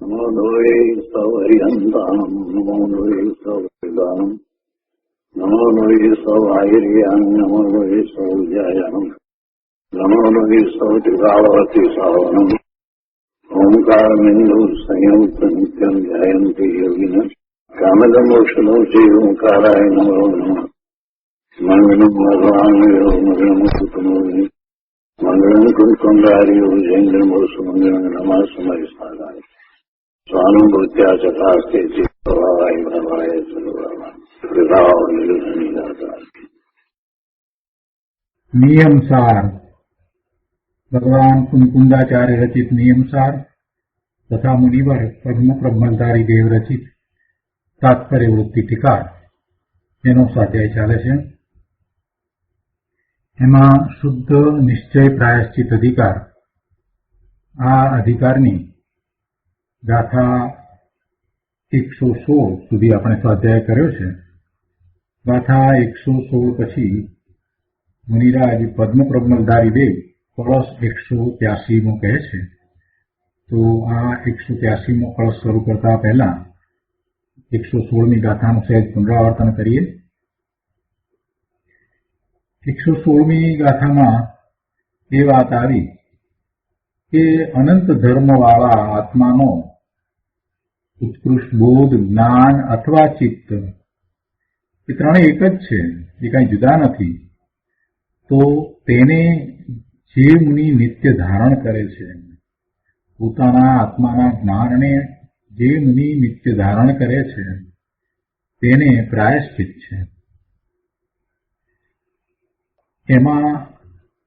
नमो द्वे सौर्यन्ताम् नमो द्वे सौर्यदानम् नमो द्वे सौर्याम् नमो द्वे सौर्यायनम् नमो द्वे सौत्रिकावती सावनम् ओंकारमिन्दु संयुक्त नित्यम् ध्यायन्ति योगिनः कामदमोक्षणो ओंकाराय नमो नमः मंगलम् भगवान्यो मंगलम् कुटुम्बे मंगलम् कुंकुंडार्यो जैन्द्रमो सुमंगलम् नमः समय साधाय स्वानुभूत्या चकास्ते चित्तभावाय भवाय चलुभाव नियम सार भगवान कुंकुंदाचार्य रचित नियम सार तथा मुनिवर पद्म ब्रह्मचारी देव रचित तात्पर्य वृत्ति टीका એનો સ્વાધ્યાય ચાલે છે। એમાં શુદ્ધ નિશ્ચય પ્રાયશ્ચિત અધિકાર, આ અધિકારની ગાથા 116 સુધી આપણે સ્વાધ્યાય કર્યો છે। ગાથા 116 પછી મુનિરાજ પદ્મ પ્રબલધારી દેવ કળશ 183 કહે છે। તો આ 183 કળશ શરૂ કરતા પહેલા 116મી ગાથાનું સહેજ પુનરાવર્તન કરીએ। 116મી ગાથામાં એ વાત આવી કે અનંત ધર્મવાળા આત્માનો ઉત્કૃષ્ટ બોધ, જ્ઞાન અથવા ચિત્ત એ ત્રણેય એક જ છે, એ કાંઈ જુદા નથી। તો તેને જે મુનિ નિત્ય ધારણ કરે છે, પોતાના આત્માના જ્ઞાનને જે મુનિ નિત્ય ધારણ કરે છે તેને પ્રાયશ્ચિત છે। એમાં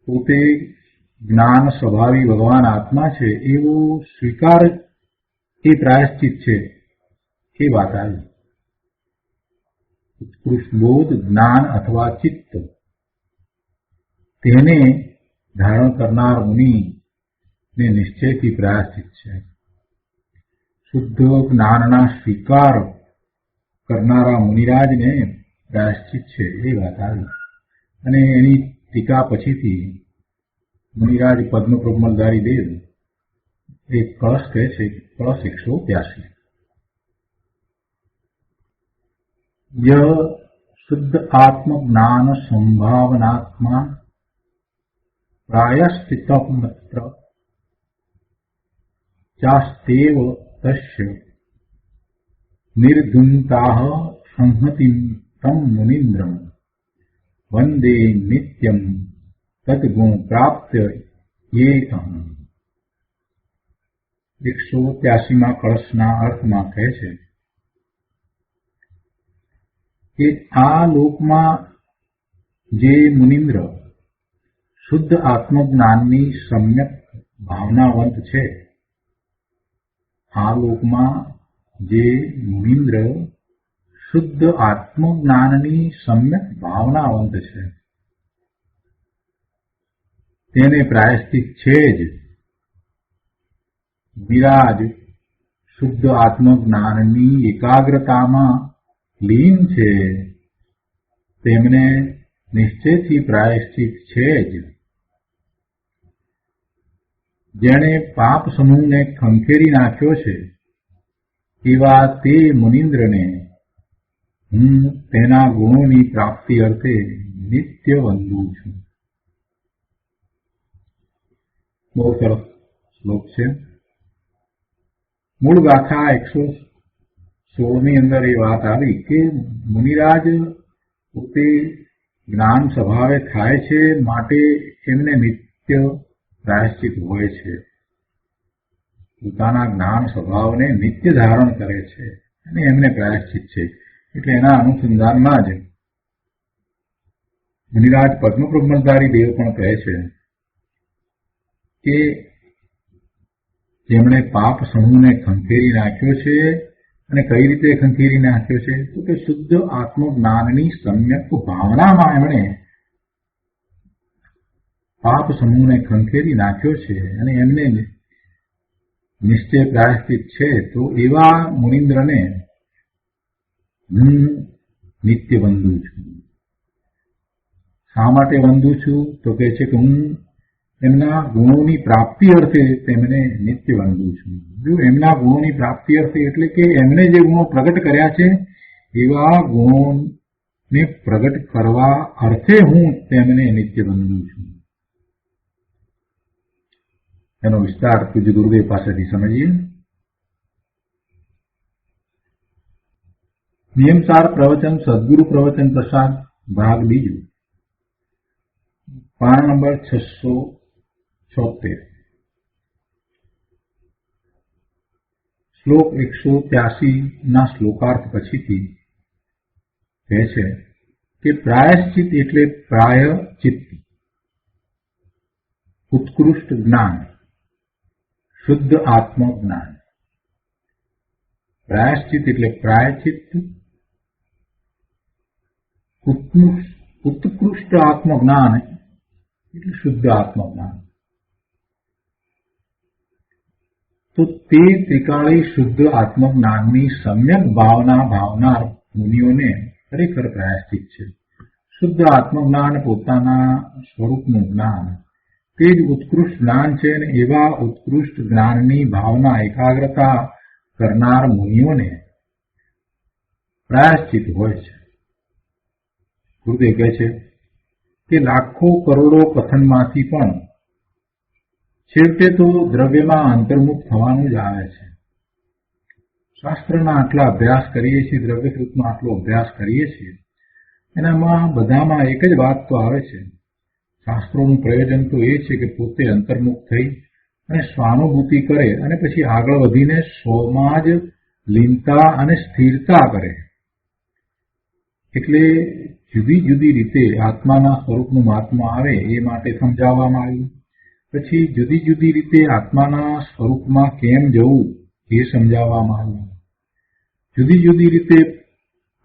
પોતે જ્ઞાન સ્વભાવી ભગવાન આત્મા છે એવો સ્વીકાર એ પ્રાયશ્ચિત છે, એ વાત આવી। ઉત્કૃષ્ટ બોધ, જ્ઞાન અથવા ચિત્ત તેને ધારણ કરનાર મુનિને નિશ્ચયથી પ્રાયશ્ચિત છે। શુદ્ધ જ્ઞાનના સ્વીકાર કરનારા મુનિરાજને પ્રાયશ્ચિત છે, એ વાત આવી। અને એની ટીકા પછીથી મુનિરાજ પદ્મ પ્રબલધારી દેવ એક કળશ કહે છે, કળશ 183। ય શુદ્ધ આત્મ જ્ઞાન સંભાવનાત્મા પ્રાયશ્ચિતમત્ર ચાસ્તેવ તસ્ય નિર્ધુંતાઃ સંહતિં તમ મુનિન્દ્રમ વંદે નિત્યમ તદ્ગુણ પ્રાપ્ય યેકં। 183માં કળશના અર્થમાં કહે છે કે આ લોકમાં જે મુનિન્દ્ર શુદ્ધ આત્મજ્ઞાનની સમ્યક ભાવનાવંત છે, આ લોકમાં જે મુનિન્દ્ર શુદ્ધ આત્મજ્ઞાનની સમ્યક ભાવનાવંત છે તેને પ્રાયશ્ચિત છે જ। વિરાજ શુદ્ધ આત્મજ્ઞાનની એકાગ્રતામાં લીન છે, તેમને નિશ્ચયથી પ્રાયશ્ચિત છે જ। જેણે પાપ સમૂહને ખંખેરી નાખ્યો છે એવા તે મુનિન્દ્રને હું તેના ગુણોની પ્રાપ્તિ અર્થે નિત્ય વંદું છું। બહુ સરસ શ્લોક છે। મૂળ ગાથા 116ની અંદર એ વાત આવી કે મુનિરાજ પોતે જ્ઞાન સ્વભાવે થાય છે, માટે એમને નિત્ય પ્રાયશ્ચિત હોય છે। પોતાના જ્ઞાન સ્વભાવને નિત્ય ધારણ કરે છે અને એમને પ્રાયશ્ચિત છે। એટલે એના અનુસંધાનમાં જ મુનિરાજ પદ્મ પ્રબલધારી દેવ પણ કહે છે કે જેમણે પાપ સમૂહને ખંખેરી નાખ્યો છે, અને કઈ રીતે ખંખેરી નાખ્યો છે તો કે શુદ્ધ આત્મજ્ઞાનની સમ્યક ભાવનામાં એમણે પાપ સમૂહને ખંખેરી નાખ્યો છે અને એમને નિશ્ચય પ્રાયશ્ચિત છે। તો એવા મુનિન્દ્રને હું નિત્ય વંદું છું। શા માટે વંદું છું તો કહે છે કે હું એમના ગુણોની પ્રાપ્તિ અર્થે તેમને નિત્ય વંદું છું. જો એમના ગુણોની પ્રાપ્તિ અર્થે એટલે કે એમણે જે ગુણો પ્રગટ કર્યા છે એવા ગુણોને પ્રગટ કરવા અર્થે હું તેમને નિત્ય વંદું છું. એનો વિસ્તાર પૂજ્ય ગુરુદેવ પાસેથી સમજીએ. નિયમસાર પ્રવચન સદગુરુ પ્રવચન પ્રસાદ ભાગ બીજું, પાન નંબર 676, શ્લોક 183 ના શ્લોકાર્થ પછીથી કહે છે કે પ્રાયશ્ચિત એટલે પ્રાયચિત્ત, ઉત્કૃષ્ટ જ્ઞાન, શુદ્ધ આત્મજ્ઞાન. પ્રાયશ્ચિત એટલે પ્રાયચિત્ત, ઉત્કૃષ્ટ આત્મજ્ઞાન એટલે શુદ્ધ આત્મજ્ઞાન. તો તે ત્રિકાળી શુદ્ધ આત્મજ્ઞાનની સમ્યક ભાવના ભાવનાર મુનિઓને ખરેખર પ્રાયશ્ચિત છે. શુદ્ધ આત્મજ્ઞાન પોતાના સ્વરૂપનું જ્ઞાન તે જ ઉત્કૃષ્ટ જ્ઞાન છે, અને એવા ઉત્કૃષ્ટ જ્ઞાનની ભાવના એકાગ્રતા કરનાર મુનિઓને પ્રાયશ્ચિત હોય છે. ગુરુદેવ કહે છે કે લાખો કરોડો કથનમાંથી પણ છેવટે તો દ્રવ્યમાં અંતર્મુખ થવાનું જ આવે છે. શાસ્ત્રના આટલા અભ્યાસ કરીએ છીએ, દ્રવ્યકૃતનો આટલો અભ્યાસ કરીએ છીએ, એનામાં બધામાં એક જ વાત તો આવે છે. શાસ્ત્રોનું પ્રયોજન તો એ છે કે પોતે અંતર્મુખ થઈ અને સ્વાનુભૂતિ કરે અને પછી આગળ વધીને સ્વમાં જ લીનતા અને સ્થિરતા કરે. એટલે જુદી જુદી રીતે આત્માના સ્વરૂપનું મહાત્મા આવે એ માટે સમજાવવામાં આવ્યું. પછી જુદી જુદી રીતે આત્માના સ્વરૂપમાં કેમ જવું એ સમજાવવામાં આવ્યું. જુદી જુદી રીતે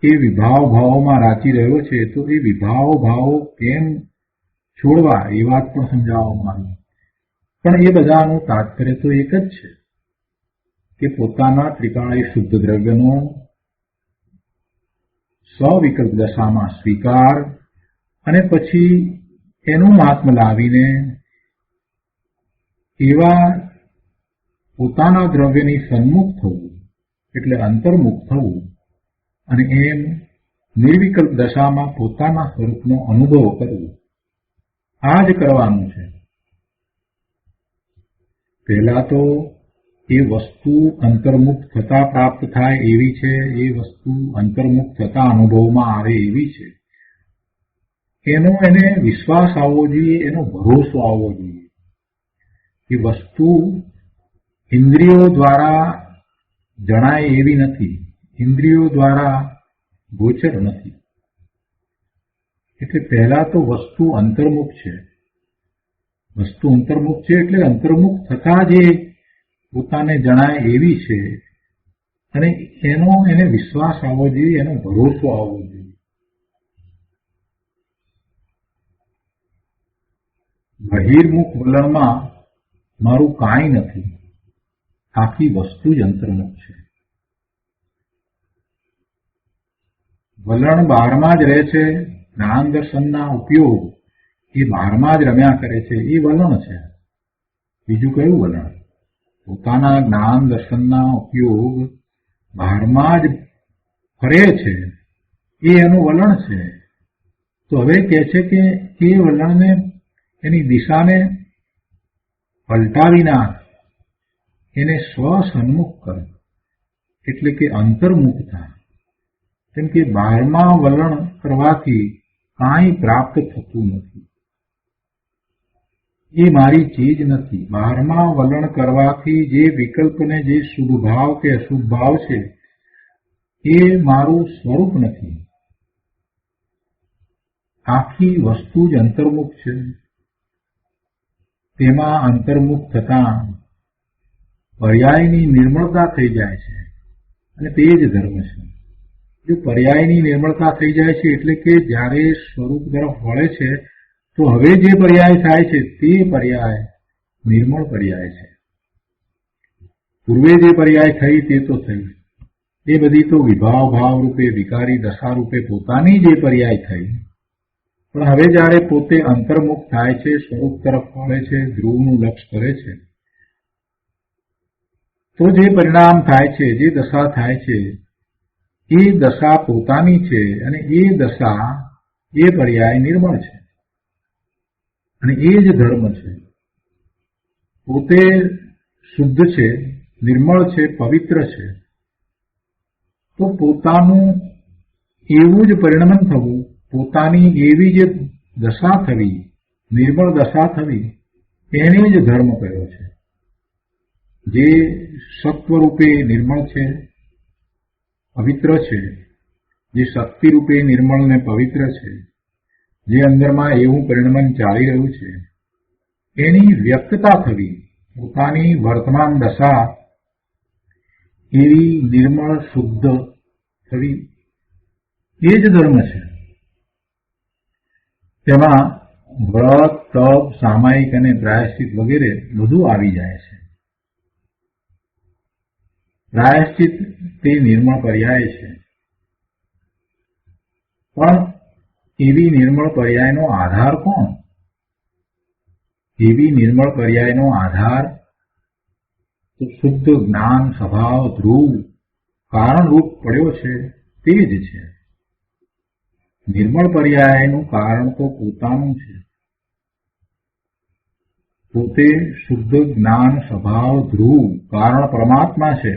એ વિભાવ ભાવોમાં રાચી રહ્યો છે તો એ વિભાવ ભાવો કેમ છોડવા એ વાત પણ સમજાવવામાં આવી. પણ એ બધાનું તાત્પર્ય તો એક જ છે કે પોતાના ત્રિકાળી શુદ્ધ દ્રવ્યનો સ્વવિકલ્પ દશામાં સ્વીકાર અને પછી એનું મહાત્મ્ય લાવીને એવા પોતાના દ્રવ્યની સન્મુખ થવું એટલે અંતર્મુખ થવું અને એમ નિર્વિકલ્પ દશામાં પોતાના સ્વરૂપનો અનુભવ કરવો, આ જ કરવાનું છે. પહેલા તો એ વસ્તુ અંતર્મુખ થતા પ્રાપ્ત થાય એવી છે, એ વસ્તુ અંતર્મુખ થતા અનુભવમાં આવે એવી છે. એનો એને વિશ્વાસ આવવો જોઈએ, એનો ભરોસો આવવો જોઈએ. એ વસ્તુ ઇન્દ્રિયો દ્વારા જણાય એવી નથી, ઇન્દ્રિયો દ્વારા ગોચર નથી. એટલે પહેલા તો વસ્તુ અંતર્મુખ છે. વસ્તુ અંતર્મુખ છે એટલે અંતર્મુખ થતા જે પોતાને જણાય એવી છે અને એનો એને વિશ્વાસ આવવો જોઈએ, એનો ભરોસો આવવો જોઈએ. બહિર્મુખ વલણમાં મારું કાંઈ નથી, આખી વસ્તુ જ અંતર્મુખ છે. વલણ બહારમાં જ રહે છે, જ્ઞાન દર્શનના ઉપયોગ એ બહારમાં જ રમ્યા કરે છે, એ વલણ છે. બીજું કયું વલણ? પોતાના જ્ઞાન દર્શનના ઉપયોગ બહારમાં જ ફરે છે, એ એનું વલણ છે. તો હવે કહે છે કે એ વલણને, એની દિશાને પલટાવી નાખ, એને સ્વસન્મુખ કર, એટલે કે અંતર્મુખ થાય. કેમ કે બહારમાં વલણ કરવાથી કાંઈ પ્રાપ્ત થતું નથી, એ મારી ચીજ નથી. બહારમાં વલણ કરવાથી જે વિકલ્પને જે શુભ ભાવ કે અશુભ ભાવ છે એ મારું સ્વરૂપ નથી. આખી વસ્તુ જ અંતર્મુખ છે. તેમાં અંતર્મુખ થતા પર્યાયની નિર્મળતા થઈ જાય છે અને તે જ ધર્મ છે. જો પર્યાયની નિર્મળતા થઈ જાય છે એટલે કે જ્યારે સ્વરૂપ તરફ વળે છે તો હવે જે પર્યાય થાય છે તે પર્યાય નિર્મળ પર્યાય છે. પૂર્વે જે પર્યાય થઈ તે તો થઈ, એ બધી તો વિભાવ ભાવ રૂપે વિકારી દશા રૂપે પોતાની જે પર્યાય થઈ, પણ હવે જ્યારે પોતે અંતર્મુખ થાય છે, સ્વરૂપ તરફ વળે છે, ધ્રુવનું લક્ષ્ય કરે છે, તો જે પરિણામ થાય છે, જે દશા થાય છે, એ દશા પોતાની છે અને એ દશા, એ પર્યાય નિર્મળ છે અને એ જ ધર્મ છે. પોતે શુદ્ધ છે, નિર્મળ છે, પવિત્ર છે, તો પોતાનું એવું જ પરિણમન થવું, પોતાની એવી જ દશા થવી, નિર્મળ દશા થવી, એને જ ધર્મ કહ્યો છે. જે સત્વરૂપે નિર્મળ છે, પવિત્ર છે, જે શક્તિ રૂપે નિર્મળ ને પવિત્ર છે, જે અંદરમાં એવું પરિણમન ચાલી રહ્યું છે, એની વ્યક્તતા થવી, પોતાની વર્તમાન દશા એવી નિર્મળ શુદ્ધ થવી, એ જ ધર્મ છે. તેમાં વ્રત, તપ, સામાયિક અને પ્રાયશ્ચિત વગેરે બધું આવી જાય છે. પ્રાયશ્ચિત તે નિર્મળ પર્યાય છે, પણ એવી નિર્મળ પર્યાયનો આધાર કોણ? એવી નિર્મળ પર્યાયનો આધાર તો શુદ્ધ જ્ઞાન સ્વભાવ ધ્રુવ કારણરૂપ પડ્યો છે તે જ છે. નિર્મળ પર્યાયનું કારણ તો પોતાનું છે. પોતે શુદ્ધ જ્ઞાન સ્વભાવ ધ્રુવ કારણ પરમાત્મા છે.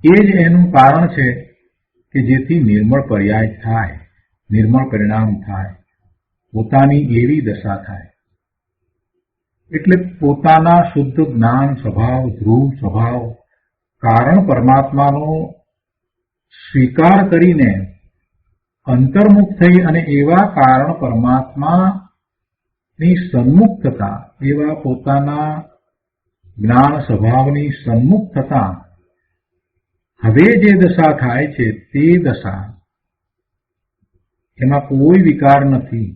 એ જ એનું કારણ છે કે જેથી નિર્મળ પર્યાય થાય, નિર્મળ પરિણામ થાય, પોતાની એવી દશા થાય. એટલે પોતાના શુદ્ધ જ્ઞાન સ્વભાવ ધ્રુવ સ્વભાવ કારણ પરમાત્માનો સ્વીકાર કરીને અંતર્મુખ થઈ અને એવા કારણ પરમાત્માની સન્મુખ થતા, એવા પોતાના જ્ઞાન સ્વભાવની સન્મુખ થતા હવે જે દશા થાય છે તે દશા, એમાં કોઈ વિકાર નથી,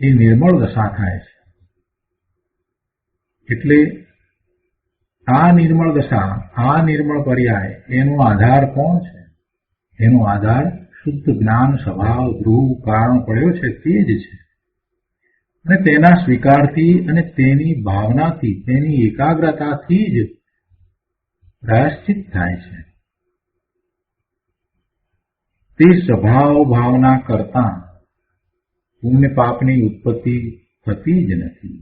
એ નિર્મળ દશા થાય છે. એટલે આ નિર્મળ દશા, આ નિર્મળ પર્યાય, એનો આધાર કોણ છે? એનો આધાર શુદ્ધ જ્ઞાન સ્વભાવ ધ્રુવ કારણ પડ્યો છે તે જ છે. અને તેના સ્વીકારથી અને તેની ભાવનાથી, તેની એકાગ્રતાથી જ પ્રાયશ્ચિત થાય છે. તે સ્વભાવ ભાવના કરતા પુણ્ય પાપની ઉત્પત્તિ થતી જ નથી.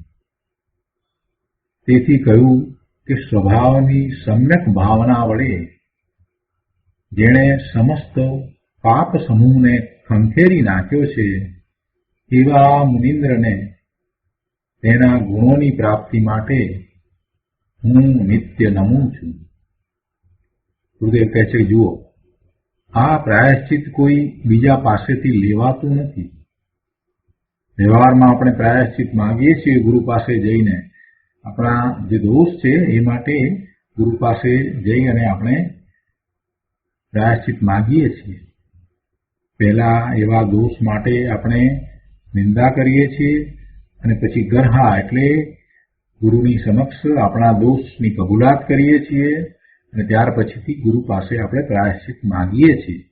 તેથી કહ્યું કે સ્વભાવની સમ્યક ભાવના વડે જેણે સમસ્ત પાપ સમૂહને ખંખેરી નાખ્યો છે, એવા મુનિન્દ્રને તેના ગુણોની પ્રાપ્તિ માટે હું નિત્ય નમું છું. ગુરુદેવ કહે છે, જુઓ, આ પ્રાયશ્ચિત કોઈ બીજા પાસેથી લેવાતું નથી. વ્યવહારમાં આપણે પ્રાયશ્ચિત માંગીએ છીએ ગુરુ પાસે જઈને, આપણા જે દોષ છે એ માટે ગુરુ પાસે જઈ અને આપણે પ્રાયશ્ચિત માંગીએ છીએ. પહેલા એવા દોષ માટે આપણે નિંદા કરીએ છીએ અને પછી ગરહા એટલે ગુરુની સમક્ષ આપણા દોષની કબૂલાત કરીએ છીએ અને ત્યાર પછીથી ગુરુ પાસે આપણે પ્રાયશ્ચિત માંગીએ છીએ.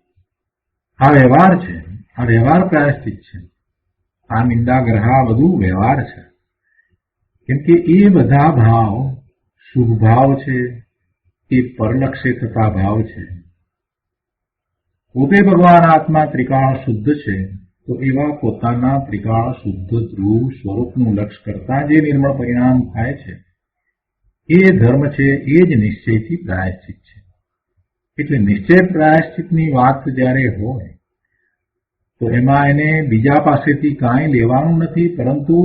આ વ્યવહાર છે, આ વ્યવહાર પ્રાયશ્ચિત છે. આ નિંદા ગ્રહા બધું વ્યવહાર છે. કેમ કે એ બધા ભાવ શુભ ભાવ છે, એ પરલક્ષે થતા ભાવ છે. પોતે ભગવાન આત્મા ત્રિકાળ શુદ્ધ છે, તો એવા પોતાના ત્રિકાળ શુદ્ધ ધ્રુવ સ્વરૂપનું લક્ષ્ય કરતા જે નિર્મળ પરિણામ થાય છે એ ધર્મ છે, એ જ નિશ્ચયથી પ્રાયશ્ચિત છે. એટલે નિશ્ચય પ્રાયશ્ચિતની વાત જ્યારે હોય તો એમાં એને બીજા પાસેથી કાંઈ લેવાનું નથી, પરંતુ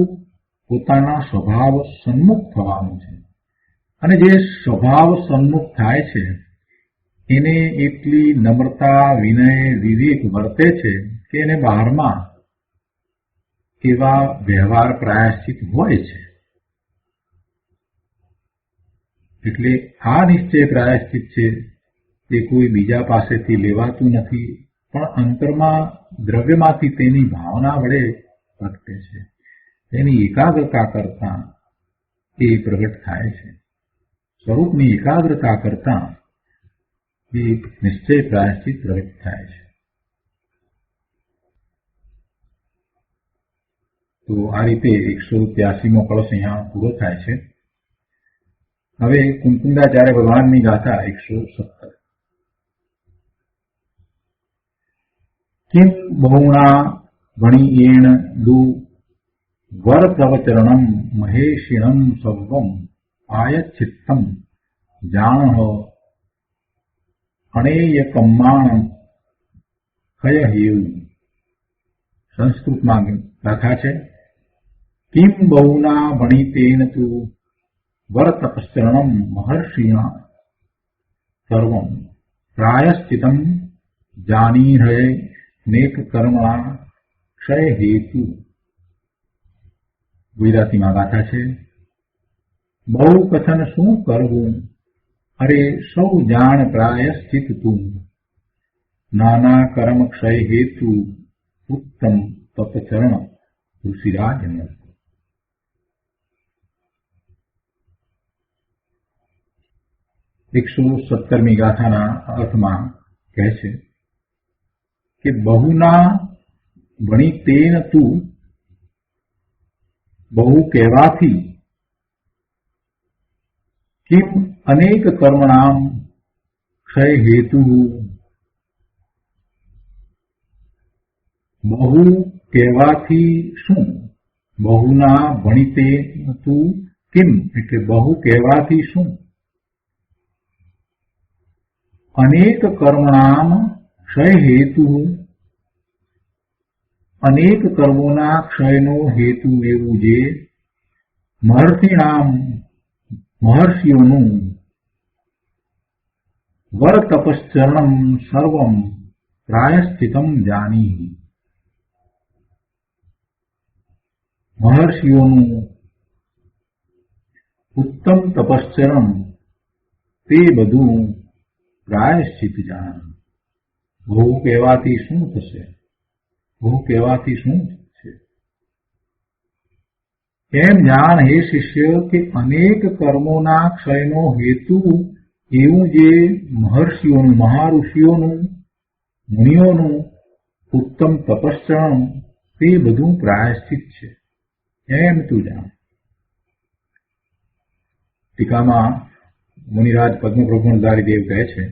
પોતાના સ્વભાવ સન્મુખ થવાનું છે. અને જે સ્વભાવ સન્મુખ થાય છે એને એટલી નમ્રતા, વિનય, વિવેક વર્તે છે કે એને બહારમાં એવા વ્યવહાર પ્રાયશ્ચિત હોય છે. એટલે આ નિશ્ચય પ્રાયશ્ચિત છે તે કોઈ બીજા પાસેથી લેવાતું નથી, પણ અંતરમાં દ્રવ્યમાંથી તેની ભાવના વડે પ્રગટે છે. તેની એકાગ્રતા કરતા એ પ્રગટ થાય છે. સ્વરૂપની એકાગ્રતા કરતા એ નિશ્ચય પ્રાયશ્ચિત પ્રગટ થાય છે. તો આ રીતે 183મો કળશ અહીંયા પૂરો થાય છે. હવે કુંકુંદાચાર્ય ભગવાનની ગાથા 117. કિમ બહુણા ભણિયેણ દુ વર તવ ચરણમ મહેશિણમ સર્વમ આયચ્છિત્તમ જાણઃ અણેય કમ્માણમ ખય હેવું. સંસ્કૃતમાં ગાથા છે. કિમ બહુના ભણિતેન તુ વર તપશ્ચરણમ મહર્ષિણા સર્વમ પ્રાયશ્ચિતમ જાનીહે નેક કર્મણા ક્ષય હેતુ. ગુજરાતીમાં ગાથા છે. બહુ કથન શું કરવું, અરે સૌ જાણ પ્રાયશ્ચિત તું. નાના કર્મ ક્ષય હેતુ ઉત્તમ તપચરણ ઋષિરાજ. 117મી ગાથાના અર્થમાં કહે છે કે બહુના ભણિતેન તું, બહુ કહેવાથી, કિમ અનેક કર્મણામ ક્ષય હેતુ, બહુ કહેવાથી શું. બહુના ભણિતેન તું કિમ એટલે બહુ કહેવાથી શું. અનેક કર્મણામ ક્ષય હેતુ, અનેક કર્મોના ક્ષયનો હેતુ એવું જે મહર્ષિઓનું વર તપશ્ચરણમ સર્વમ પ્રાયશ્ચિતમ જાની. મહર્ષિઓનું ઉત્તમ તપશ્ચરણ તે બધું પ્રાયશ્ચિત જાણ. બહુ કહેવાથી શું થશે, બહુ કહેવાથી શું છે. એમ જાણ હે શિષ્ય કે અનેક કર્મોના ક્ષયનો હેતુ એવું જે મહર્ષિઓનું, મહાઋષિઓનું, મુનિઓનું ઉત્તમ તપશ્ચરણ તે બધું પ્રાયશ્ચિત છે. એમ તું જાણ. ટીકામાં મુનિરાજ પદ્મપ્રભુધારી દેવ કહે છે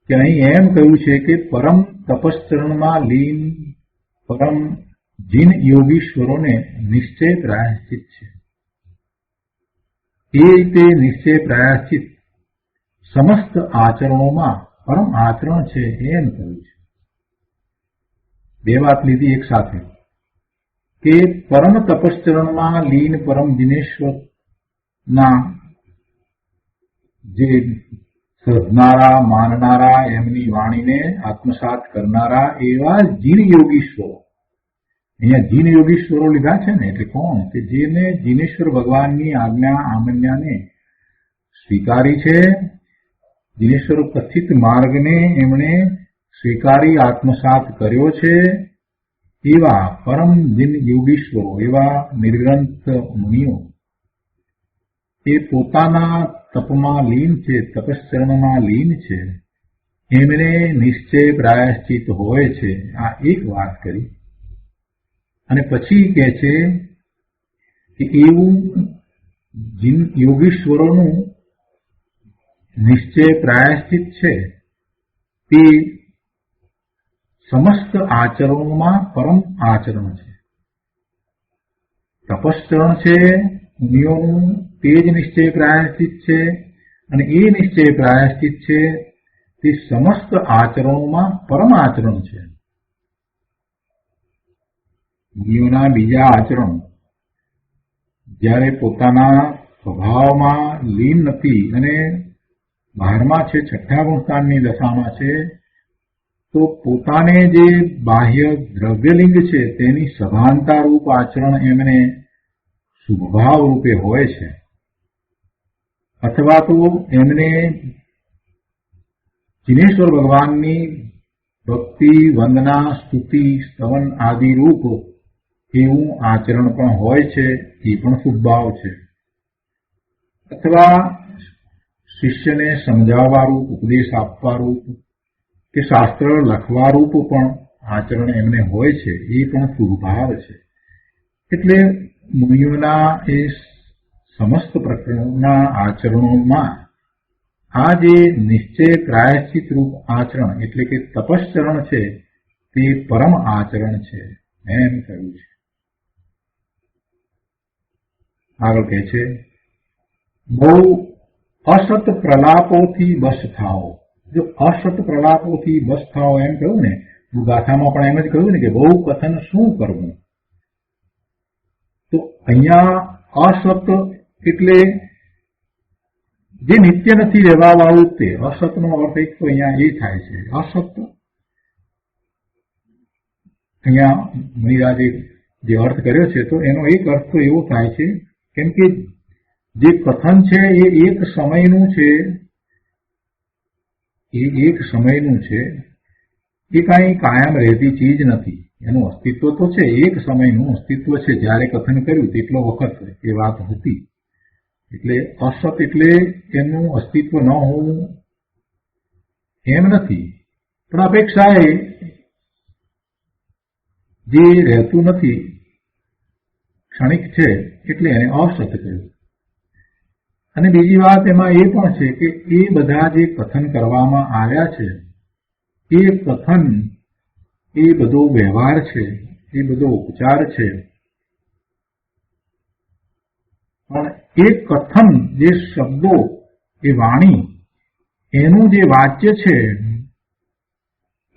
કે અહીં એમ કહ્યું છે કે પરમ તપશ્ચરણમાં લીન પરમ જીન યોગીશ્વરોને નિશ્ચય પ્રાયશ્ચિત છે. એ રીતે નિશ્ચય પ્રાયશ્ચિત સમસ્ત આચરણોમાં પરમ આચરણ છે એમ કહ્યું છે. બે વાત લીધી એક સાથે કે પરમ તપશ્ચરણમાં લીન પરમ જીનેશ્વરના જે શ્રદ્ધનારા, માનનારા, એમની વાણીને આત્મસાત કરનારા એવા જીન યોગીશ્વરો. અહીંયા જીન યોગીશ્વરો લીધા છે ને એટલે કોણ કે જેને જીનેશ્વર ભગવાનની આજ્ઞા આમન્યાને સ્વીકારી છે, જીનેશ્વર કથિત માર્ગને એમણે સ્વીકારી આત્મસાત કર્યો છે, એવા પરમ જીન યોગીશ્વરો, એવા નિર્ગ્રંથ મુનિઓ એ પોતાના તપમાં લીન છે, તપશ્ચરણમાં લીન છે, એમણે નિશ્ચય પ્રાયશ્ચિત હોય છે. આ એક વાત કરી. અને પછી કહે છે કે એવું જીન યોગીશ્વરોનું નિશ્ચય પ્રાયશ્ચિત છે તે સમસ્ત આચરણોમાં પરમ આચરણ છે. તપશ્ચરણ છે મુનિઓનું, તે જ નિશ્ચય પ્રાયશ્ચિત છે. અને એ નિશ્ચય પ્રાયશ્ચિત છે તે સમસ્ત આચરણોમાં પરમ આચરણ છે. મુનિઓના બીજા આચરણ જ્યારે પોતાના સ્વભાવમાં લીન નથી અને બહારમાં છે, છઠ્ઠા ગુણસ્થાનની દશામાં છે, તો પોતાને જે બાહ્ય દ્રવ્યલિંગ છે તેની સભાનતા રૂપ આચરણ એમને શુભભાવ રૂપે હોય છે. અથવા તો એમને જીનેશ્વર ભગવાનની ભક્તિ, વંદના, સ્તુતિ, સ્તવન આદિ રૂપ એવું આચરણ પણ હોય છે, એ પણ શુભભાવ છે. અથવા શિષ્યને સમજાવવા રૂપ, ઉપદેશ આપવા રૂપ કે શાસ્ત્ર લખવા રૂપ પણ આચરણ એમને હોય છે, એ પણ શુભભાવ છે. એટલે મુનિઓના એ સમસ્ત પ્રકારના આચરણોમાં આ જે નિશ્ચય પ્રાયશ્ચિત રૂપ આચરણ એટલે કે તપશ્ચરણ છે તે પરમ આચરણ છે એમ કહ્યું છે. આગળ કહે છે, બહુ અસત પ્રલાપોથી બસ થાઓ. જો અસત પ્રલાપોથી બસ થાઓ એમ કહ્યું ને, ગાથામાં પણ એમ જ કહ્યું ને કે બહુ કથન શું કરવું. તો અહીંયા અસત એટલે જે નિત્ય નથી રહેવા વાળું તે અસતનો અર્થ એક તો અહીંયા એ થાય છે. અસત અહીંયા મુનિરાજે જે અર્થ કર્યો છે તો એનો એક અર્થ તો એવો થાય છે કેમ કે જે કથન છે એ એક સમયનું છે, એ કાંઈ કાયમ રહેતી ચીજ નથી. એનું અસ્તિત્વ તો છે, એક સમયનું અસ્તિત્વ છે. જ્યારે કથન કર્યું તેટલો વખત એ વાત હતી. એટલે અસત એટલે એનું અસ્તિત્વ ન હોવું એમ નથી, પણ અપેક્ષા એ જે રહેતું નથી, ક્ષણિક છે, એટલે એને અસત કહ્યું. અને બીજી વાત એમાં એ પણ છે કે એ બધા જે કથન કરવામાં આવ્યા છે એ કથન એ બધો વ્યવહાર છે, એ બધો ઉપચાર છે. પણ એ કથન જે શબ્દો એ વાણી એનું જે વાચ્ય છે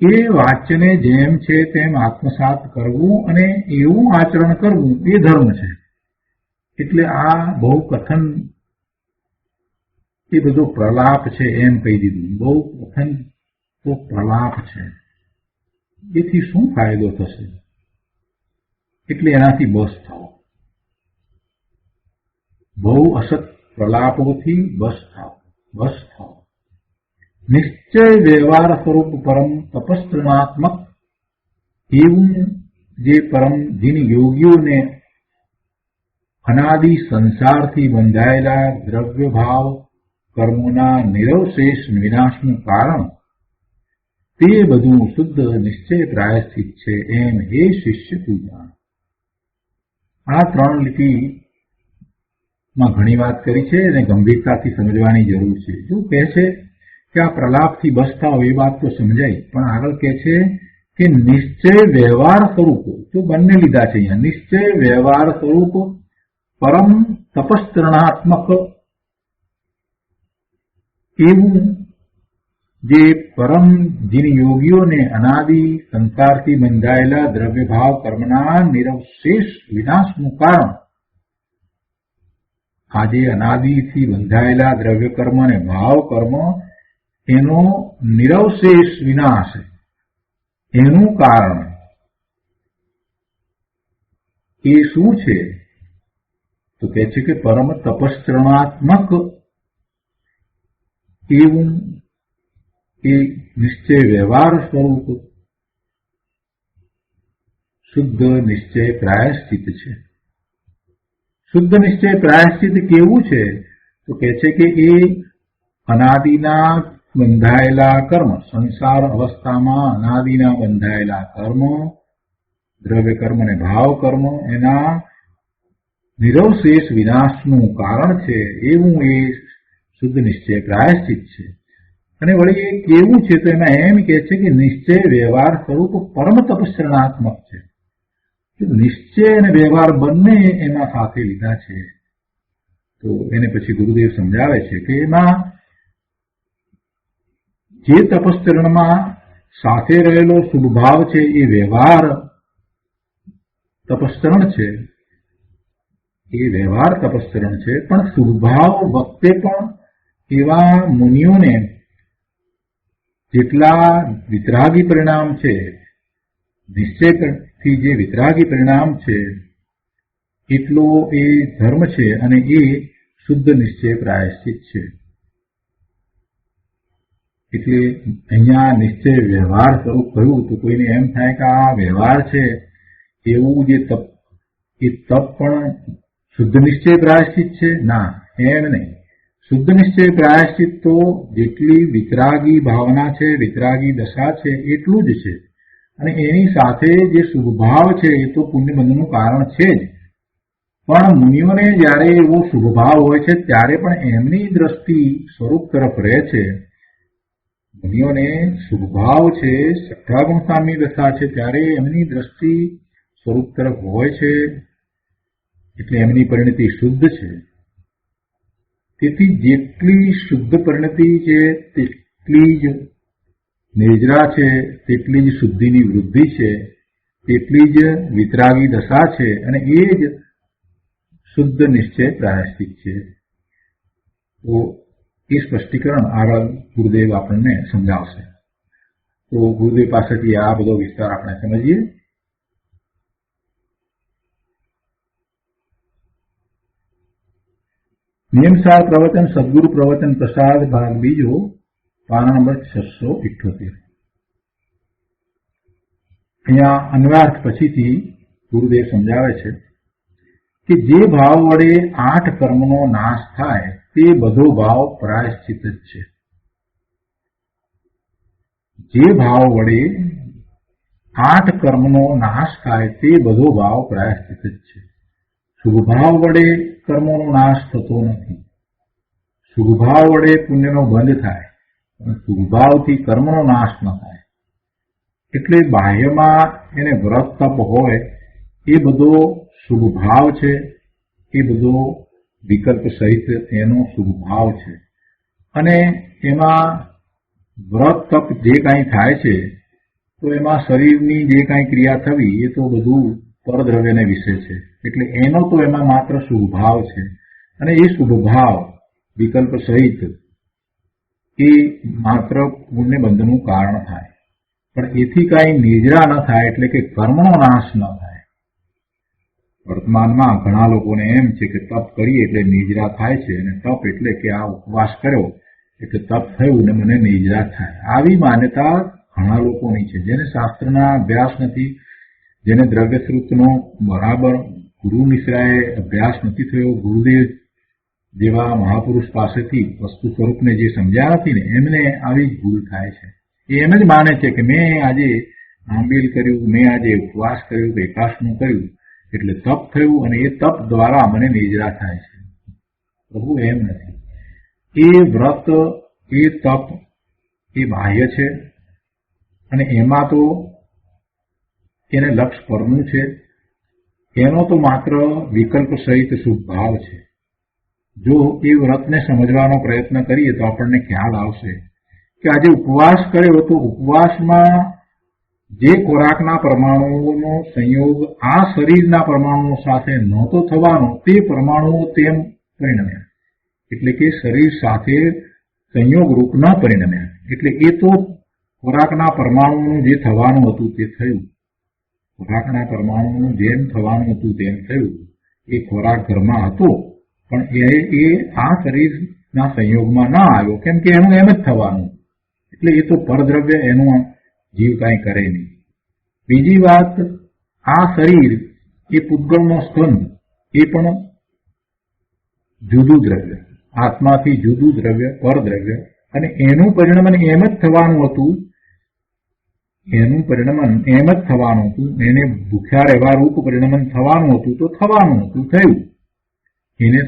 એ વાચ્યને જેમ છે તેમ આત્મસાત કરવું અને એવું આચરણ કરવું એ ધર્મ છે. એટલે આ બહુ કથન એ બધો પ્રલાપ છે એમ કહી દીધું. બહુ કથન તો પ્રલાપ છે, એથી શું ફાયદો થશે? એટલે એનાથી બસ થાઓ. બહુ અસત પ્રલાપોથી બસ થાઓ. નિશ્ચય વ્યવહાર સ્વરૂપ પરમ તપસ્ત્રમાત્મક એવું જે પરમ જીન યોગીઓને અનાદિ સંસારથી બંધાયેલા દ્રવ્ય ભાવ કર્મોના નિરવશેષ વિનાશનું કારણ તે બધું શુદ્ધ નિશ્ચય પ્રાયશ્ચિત છે એમ હે શિષ્ય તું જાણ. આ 3 લીટીમાં ઘણી વાત કરી છે અને ગંભીરતાથી સમજવાની જરૂર છે. જો કહે છે કે આ પ્રલાપથી બચતા હોય એ વાત તો સમજાય, પણ આગળ કહે છે કે નિશ્ચય વ્યવહાર સ્વરૂપ, તો બંને લીધા છે અહીંયા. નિશ્ચય વ્યવહાર સ્વરૂપ પરમ તપસ્ત્રણાત્મક એવું જે પરમ જીન યોગીઓને અનાદિ સંસારથી બંધાયેલા દ્રવ્ય ભાવ કર્મના નિરવશેષ વિનાશનું કારણ, આજે અનાદિથી બંધાયેલા દ્રવ્ય કર્મ અને ભાવ કર્મ એનો નિરવશેષ વિનાશ, એનું કારણ એ શું છે? તો કહે છે કે પરમ તપસ્ત્રણાત્મક એવું એ નિશ્ચય વ્યવહાર સ્વરૂપ શુદ્ધ નિશ્ચય પ્રાયશ્ચિત છે. શુદ્ધ નિશ્ચય પ્રાયશ્ચિત કેવું છે? તો કહે છે કે એ અનાદિના બંધાયેલા કર્મ, સંસાર અવસ્થામાં અનાદિના બંધાયેલા કર્મ, દ્રવ્ય કર્મ અને ભાવ કર્મ એના નિરવશેષ વિનાશનું કારણ છે એવું એ શુદ્ધ નિશ્ચય પ્રાયશ્ચિત છે. અને વળી એ કેવું છે? તો એમાં એમ કહે છે કે નિશ્ચય વ્યવહાર સ્વરૂપ પરમ તપસ્ત્રણાત્મક છે. નિશ્ચય અને વ્યવહાર બંને એમાં સાથે લીધા છે. તો એને પછી ગુરુદેવ સમજાવે છે કે એમાં જે તપસ્ચરણમાં સાથે રહેલો શુભભાવ છે એ વ્યવહાર તપસ્ચરણ છે, એ વ્યવહાર તપસ્ચરણ છે. પણ શુભભાવ વખતે પણ એવા મુનિઓને જેટલા વિતરાગી પરિણામ છે, નિશ્ચયથી જે વિતરાગી પરિણામ છે એટલો એ ધર્મ છે અને એ શુદ્ધ નિશ્ચય પ્રાયશ્ચિત છે. એટલે અહીંયા નિશ્ચય વ્યવહાર સ્વરૂપ કહ્યું તો કોઈને એમ થાય કે આ વ્યવહાર છે એવું જે તપ, એ તપ પણ શુદ્ધ નિશ્ચય પ્રાયશ્ચિત છે? ના, એમ નહીં. શુદ્ધ નિશ્ચય પ્રાયશ્ચિત તો જેટલી વિતરાગી ભાવના છે, વિતરાગી દશા છે એટલું જ છે. અને એની સાથે જે શુભભાવ છે એ તો પુણ્યબંધનું કારણ છે જ, પણ મુનિઓને જ્યારે એવો શુભભાવ હોય છે ત્યારે પણ એમની દ્રષ્ટિ સ્વરૂપ તરફ રહે છે. મુનિઓને શુભભાવ છે, સત્તાગુણ સામી દશા છે, ત્યારે એમની દ્રષ્ટિ સ્વરૂપ તરફ હોય છે, એટલે એમની પરિણતિ શુદ્ધ છે. તેથી જેટલી શુદ્ધ પરિણતિ છે તેટલી જ નિર્જરા છે, તેટલી જ શુદ્ધિની વૃદ્ધિ છે, તેટલી જ વિતરાગી દશા છે, અને એ જ શુદ્ધ નિશ્ચય પ્રાયશ્ચિત છે. તો એ સ્પષ્ટીકરણ આગળ ગુરુદેવ આપણને સમજાવશે. તો ગુરુદેવ પાસેથી આ બધો વિસ્તાર આપણે સમજીએ. નિયમસાર પ્રવચન સદગુરુ પ્રવચન પ્રસાદ ભાગ બીજો, પાના નંબર 678. અહીંયા અન્વયાર્થ પછીથી ગુરુદેવ સમજાવે છે કે જે ભાવ વડે 8 કર્મનો નાશ થાય તે બધો ભાવ પ્રાયશ્ચિત જ છે. જે ભાવ વડે 8 કર્મનો નાશ થાય તે બધો ભાવ પ્રાયશ્ચિત જ છે. શુભ ભાવ વડે કર્મોનો નાશ થતો નથી. શુભ ભાવ વડે પુણ્યનો બંધ થાય, પણ શુભ ભાવથી કર્મનો નાશ ન થાય. એટલે બાહ્યમાં એને વ્રત તપ હોય એ બધો શુભ ભાવ છે, એ બધો વિકલ્પ સહિત એનો શુભ ભાવ છે. અને એમાં વ્રત તપ જે કાંઈ થાય છે તો એમાં શરીરની જે કાંઈ ક્રિયા થવી એ તો બધું પરદ્રવ્યને વિશે છે. એટલે એનો તો એમાં માત્ર શુભ ભાવ છે, અને એ શુભ ભાવ વિકલ્પ સહિત એ માત્ર પુણ્ય બંધનું કારણ થાય. પણ એથી કાંઈ નિજરા ન થાય, એટલે કે કર્મનો નાશ ન થાય. વર્તમાનમાં ઘણા લોકોને એમ છે કે તપ કરીએ એટલે નિજરા થાય છે, અને તપ એટલે કે આ ઉપવાસ કર્યો એટલે તપ થયું ને મને નિજરા થાય. આવી માન્યતા ઘણા લોકોની છે, જેને શાસ્ત્રના અભ્યાસ નથી, જેને દ્રવ્યશ્રુતનો બરાબર ગુરુ નિશ્રાએ અભ્યાસ નથી થયો, ગુરુદેવ જેવા મહાપુરુષ પાસેથી વસ્તુ સ્વરૂપને જે સમજ્યા નથી ને એમને આવી જ ભૂલ થાય છે. એ એમ જ માને છે કે મેં આજે આંબીલ કર્યું, મેં આજે ઉપવાસ કર્યું કે એકાસનું કર્યું એટલે તપ થયું, અને એ તપ દ્વારા મને નિજરા થાય છે. પ્રભુ એમ નથી. એ વ્રત, એ તપ એ બાહ્ય છે, અને એમાં તો એને લક્ષ પરનું છે. એનો તો માત્ર વિકલ્પ સહિત શુભ ભાવ છે. જો એ વ્રતને સમજવાનો પ્રયત્ન કરીએ તો આપણને ખ્યાલ આવશે કે આજે ઉપવાસ કર્યો તો ઉપવાસમાં જે ખોરાકના પરમાણુઓનો સંયોગ આ શરીરના પરમાણુઓ સાથે નહોતો થવાનો તે પરમાણુઓ તેમ પરિણમ્યા, એટલે કે શરીર સાથે સંયોગ રૂપ ન પરિણમ્યા. એટલે એ તો ખોરાકના પરમાણુઓનું જે થવાનું હતું તે થયું. ખોરાકના પરમાણુનું જેમ થવાનું હતું તેમ થયું. એ ખોરાક ઘરમાં હતો, પણ એ આ શરીરના સંયોગમાં ન આવ્યો, કેમ કે એનું એમ જ થવાનું. એટલે એ તો પરદ્રવ્ય, એનું જીવ કાંઈ કરે નહીં. બીજી વાત, આ શરીર એ પૂતગળનો સ્કંદ, એ પણ જુદું દ્રવ્ય, આત્માથી જુદું દ્રવ્ય, પરદ્રવ્ય, અને એનું પરિણમન એમ જ થવાનું હતું. એનું પરિણમન એમ જ થવાનું હતું. એને ભૂખ્યા રહેવા રૂપ પરિણમન થવાનું હતું તો થવાનું હતું, થયું. એને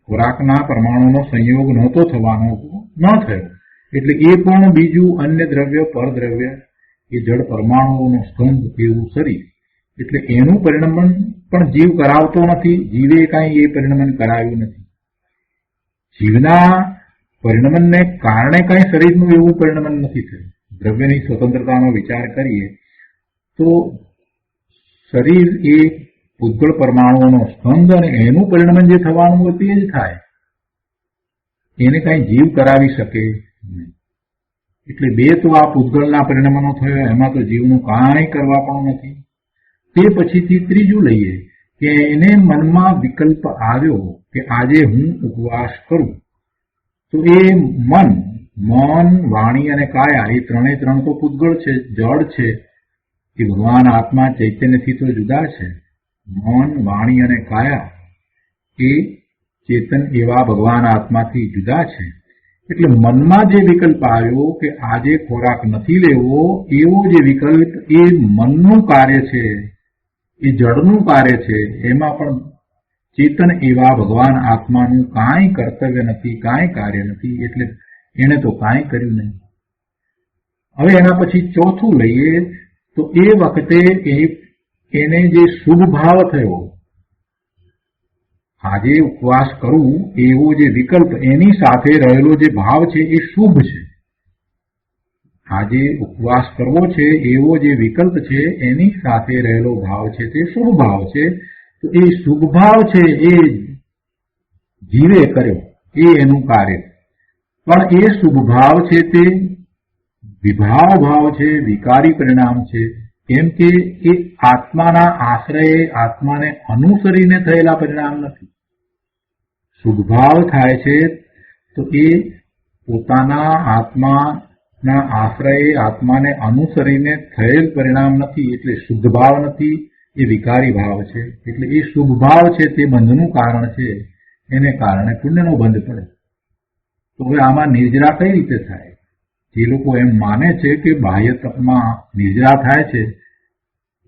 ખોરાકના પરમાણુનો સંયોગ નહોતો થવાનો હતો, ન થયો. એટલે એ પણ બીજું અન્ય દ્રવ્ય, પરદ્રવ્ય, એ જળ પરમાણુઓનો સ્કંદ એવું શરીર. એટલે એનું પરિણમન પણ જીવ કરાવતો નથી. જીવે કાંઈ એ પરિણમન કરાવ્યું નથી. જીવના પરિણમનને કારણે કાંઈ શરીરનું એવું પરિણમન નથી થયું. દ્રવ્યની સ્વતંત્રતાનો વિચાર કરીએ તો શરીર એ પૂતગળ પરમાણુઓનો સ્કંદ, અને એનું પરિણમન જે થવાનું હોય તે જ થાય. એને કાંઈ જીવ કરાવી શકે નહીં. એટલે બે તો આ પૂતગળના પરિણમનો થયો, એમાં તો જીવનું કાંઈ કરવા પણ નથી. તે પછીથી ત્રીજું લઈએ કે એને મનમાં વિકલ્પ આવ્યો કે આજે હું ઉપવાસ કરું, તો એ મન, વાણી અને કાયા, એ ત્રણે ત્રણ તો પૂતગળ છે, જડ છે. એ ભગવાન આત્મા ચૈતન્યથી તો જુદા છે. મન, વાણી અને કાયા એ ચેતન એવા ભગવાન આત્માથી જુદા છે. એટલે મનમાં જે વિકલ્પ આવ્યો કે આજે ખોરાક નથી લેવો, એવો જે વિકલ્પ એ મનનું કાર્ય છે, એ જડનું કાર્ય છે. એમાં પણ ચેતન એવા ભગવાન આત્માનું કાંઈ કર્તવ્ય નથી, કાંઈ કાર્ય નથી, એટલે એણે તો કાંઈ કર્યું નહીં. હવે એના પછી ચોથું લઈએ તો એ વખતે એને જે શુભ ભાવ થયો, આજે ઉપવાસ કરવું એવો જે વિકલ્પ એની સાથે રહેલો જે ભાવ છે એ શુભ છે. આજે ઉપવાસ કરવો છે એવો જે વિકલ્પ છે એની સાથે રહેલો ભાવ છે તે શુભ ભાવ છે. તો એ શુભ ભાવ છે એ જીવે કર્યો, એ એનું કાર્ય. પણ એ શુભ ભાવ છે તે વિભાવ ભાવ છે, વિકારી પરિણામ છે. કેમ કે એ આત્માના આશ્રયે, આત્માને અનુસરીને થયેલા પરિણામ નથી. શુભ ભાવ થાય છે તો એ પોતાના આત્માના આશ્રયે, આત્માને અનુસરીને થયેલ પરિણામ નથી, એટલે શુદ્ધ ભાવ નથી, એ વિકારી ભાવ છે. એટલે એ શુભ ભાવ છે તે બંધનું કારણ છે, એને કારણે પુણ્યનો બંધ પડે. તો હવે આમાં નિર્જરા કઈ રીતે થાય? જે લોકો એમ માને છે કે બાહ્ય તપમાં નિર્જરા થાય છે,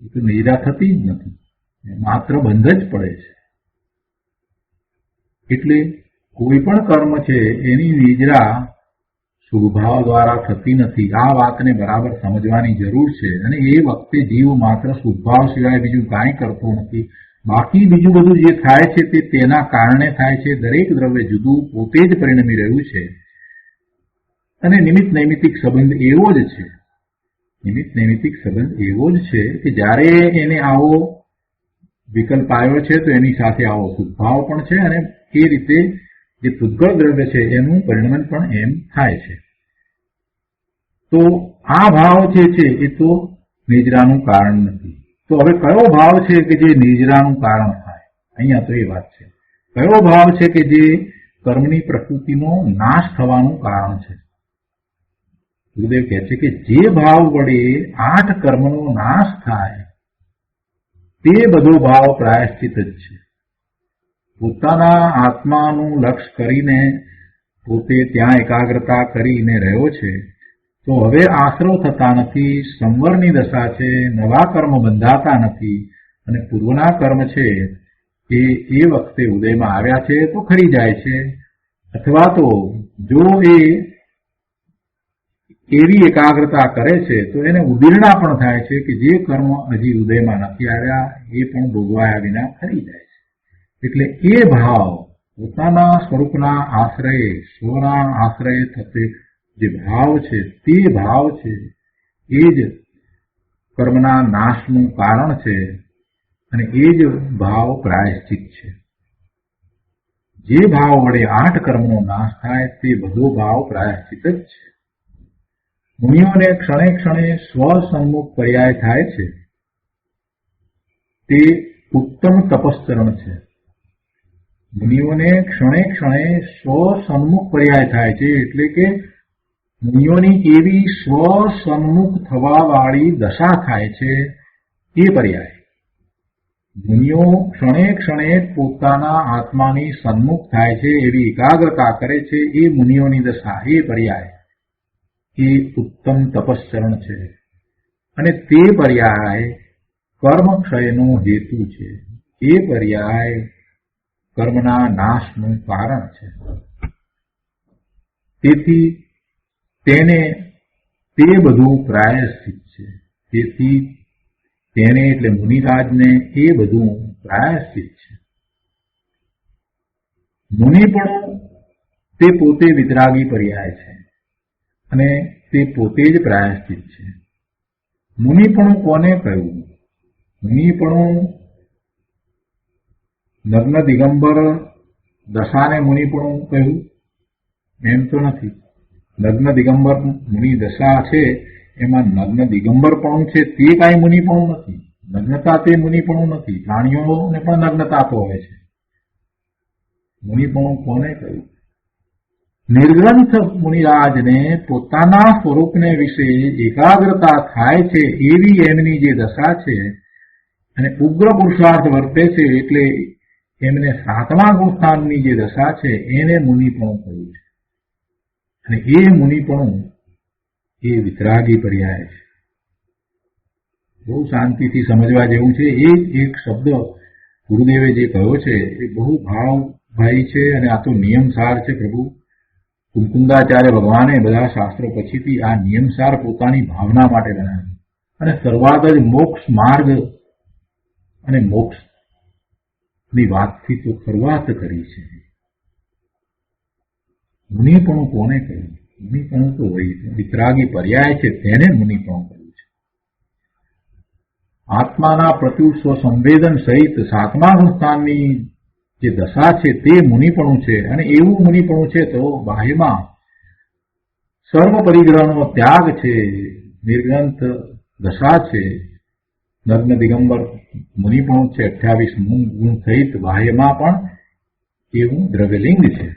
એ તો નિર્જરા થતી જ નથી, માત્ર બંધ જ પડે છે. એટલે કોઈ પણ કર્મ છે એની નિર્જરા શુભભાવ દ્વારા થતી નથી. આ વાતને બરાબર સમજવાની જરૂર છે. અને એ વખતે જીવ માત્ર શુભભાવ સિવાય બીજું કાંઈ કરતો નથી. બાકી બીજું બધું જે થાય છે તે તેના કારણે થાય છે. દરેક દ્રવ્ય જુદું પોતે જ પરિણમી રહ્યું છે. અને નિમિત્ત નૈમિત્તિક સંબંધ એવો જ છે. નિમિત્ત નૈમિત્તિક સંબંધ એવો જ છે કે જ્યારે એને આવો વિકલ્પ આવ્યો છે તો એની સાથે આવો શુભભાવ પણ છે, અને એ રીતે જે પૂતગળ દ્રવ્ય છે એનું પરિણમન પણ એમ થાય છે. તો આ ભાવ જે છે એ તો નિર્જરાનું કારણ નથી. તો હવે કયો ભાવ છે કે જે નિર્જરાનું કારણ થાય? અહીંયા તો એ વાત છે. કયો ભાવ છે કે જે કર્મની પ્રકૃતિનો નાશ થવાનું કારણ છે? ગુરુદેવ કહે છે કે જે ભાવ વડે 8 કર્મનો નાશ થાય તે બધો ભાવ પ્રાયશ્ચિત જ છે. પોતાના આત્માનું લક્ષ્ય કરીને પોતે ત્યાં એકાગ્રતા કરીને રહ્યો છે, તો હવે આશ્રવ થતા નથી, સંવરની દશા છે, નવા કર્મ બંધાતા નથી, અને પૂર્વના કર્મ છે એ વખતે ઉદયમાં આવ્યા છે તો ખરી જાય છે. અથવા તો જો એ એવી એકાગ્રતા કરે છે તો એને ઉદીર્ણા પણ થાય છે કે જે કર્મ હજી ઉદયમાં નથી આવ્યા એ પણ ભોગવાયા વિના ખરી જાય છે. એટલે એ ભાવ પોતાના સ્વરૂપના આશ્રયે, સ્વના આશ્રયે થતે જે ભાવ છે તે ભાવ છે એ જ કર્મના નાશનું કારણ છે, અને એ જ ભાવ પ્રાયશ્ચિત છે. જે ભાવ વડે 8 કર્મનો નાશ થાય તે બધો ભાવ પ્રાયશ્ચિત જ છે. મુનિઓને ક્ષણે ક્ષણે સ્વસન્મુખ પર્યાય થાય છે તે ઉત્તમ તપસ્ચરણ છે. મુનિઓને ક્ષણે ક્ષણે સ્વસન્મુખ પર્યાય થાય છે એટલે કે મુનિઓની એવી સ્વસન્મુખ થવા વાળી દશા થાય છે એ પર્યાય. મુનિઓ ક્ષણે ક્ષણે પોતાના આત્માની સન્મુખ થાય છે એવી એકાગ્રતા કરે છે એ મુનિઓની દશા, એ પર્યાય એ ઉત્તમ તપસ્ચરણ છે. અને તે પર્યાય કર્મક્ષયનો હેતુ છે. એ પર્યાય કર્મના નાશનું કારણ છે. તેથી તેને તે બધું પ્રાયશ્ચિત છે. તેથી તેને એટલે મુનિરાજને એ બધું પ્રાયશ્ચિત છે. મુનિપણું તે પોતે વિતરાગી પર્યાય છે અને તે પોતે જ પ્રાયશ્ચિત છે. મુનિપણું કોને કહ્યું? મુનિપણું નગ્ન દિગંબર દશાને મુનિપણું કહ્યું એમ તો નથી. નગ્ન દિગંબર મુનિ દશા છે એમાં નગ્ન દિગંબરપણું છે તે કાંઈ મુનિપણું નથી. નગ્નતા તે મુનિપણું નથી. પ્રાણીઓને પણ નગ્નતા તો હોય છે. મુનિપણું કોને કહ્યું? નિર્ગ્રંથ મુનિરાજને પોતાના સ્વરૂપને વિશે એકાગ્રતા થાય છે એવી એમની જે દશા છે, અને ઉગ્ર પુરુષાર્થ વર્તે છે એટલે એમને 7મા ગુણસ્થાનની જે દશા છે એને મુનિપણું કહ્યું છે. અને એ મુનિપણું એ વિતરાગી પર્યાય છે. બહુ શાંતિથી સમજવા જેવું છે. એક શબ્દ ગુરુદેવે જે કહ્યો છે એ બહુ ભાવભાઈ છે અને આ તો નિયમસાર છે. પ્રભુ કુમકુંદાચાર્ય ભગવાને બધા શાસ્ત્રો પછીથી આ નિયમસાર પોતાની ભાવના માટે બનાવ્યું અને શરૂઆત જ મોક્ષ માર્ગ અને મોક્ષની વાતથી તો શરૂઆત કરી છે. મુનિપણું કોને કહ્યું? મુનિપણું તો વિતરાગી પર્યાય છે તેને મુનિપણું કહ્યું છે. આત્માના પ્રત્યુસ્વ સંવેદન સહિત સાતમા સંસ્થાનની જે દશા છે તે મુનિપણું છે. અને એવું મુનિપણું છે તો બાહ્યમાં સર્વ પરિગ્રહનો ત્યાગ છે, નિર્ગ્રંથ દશા છે, નગ્ન દિગંબર મુનિપણું છે. 28 ગુણ સહિત બાહ્યમાં પણ એવું દ્રવ્યલિંગ છે.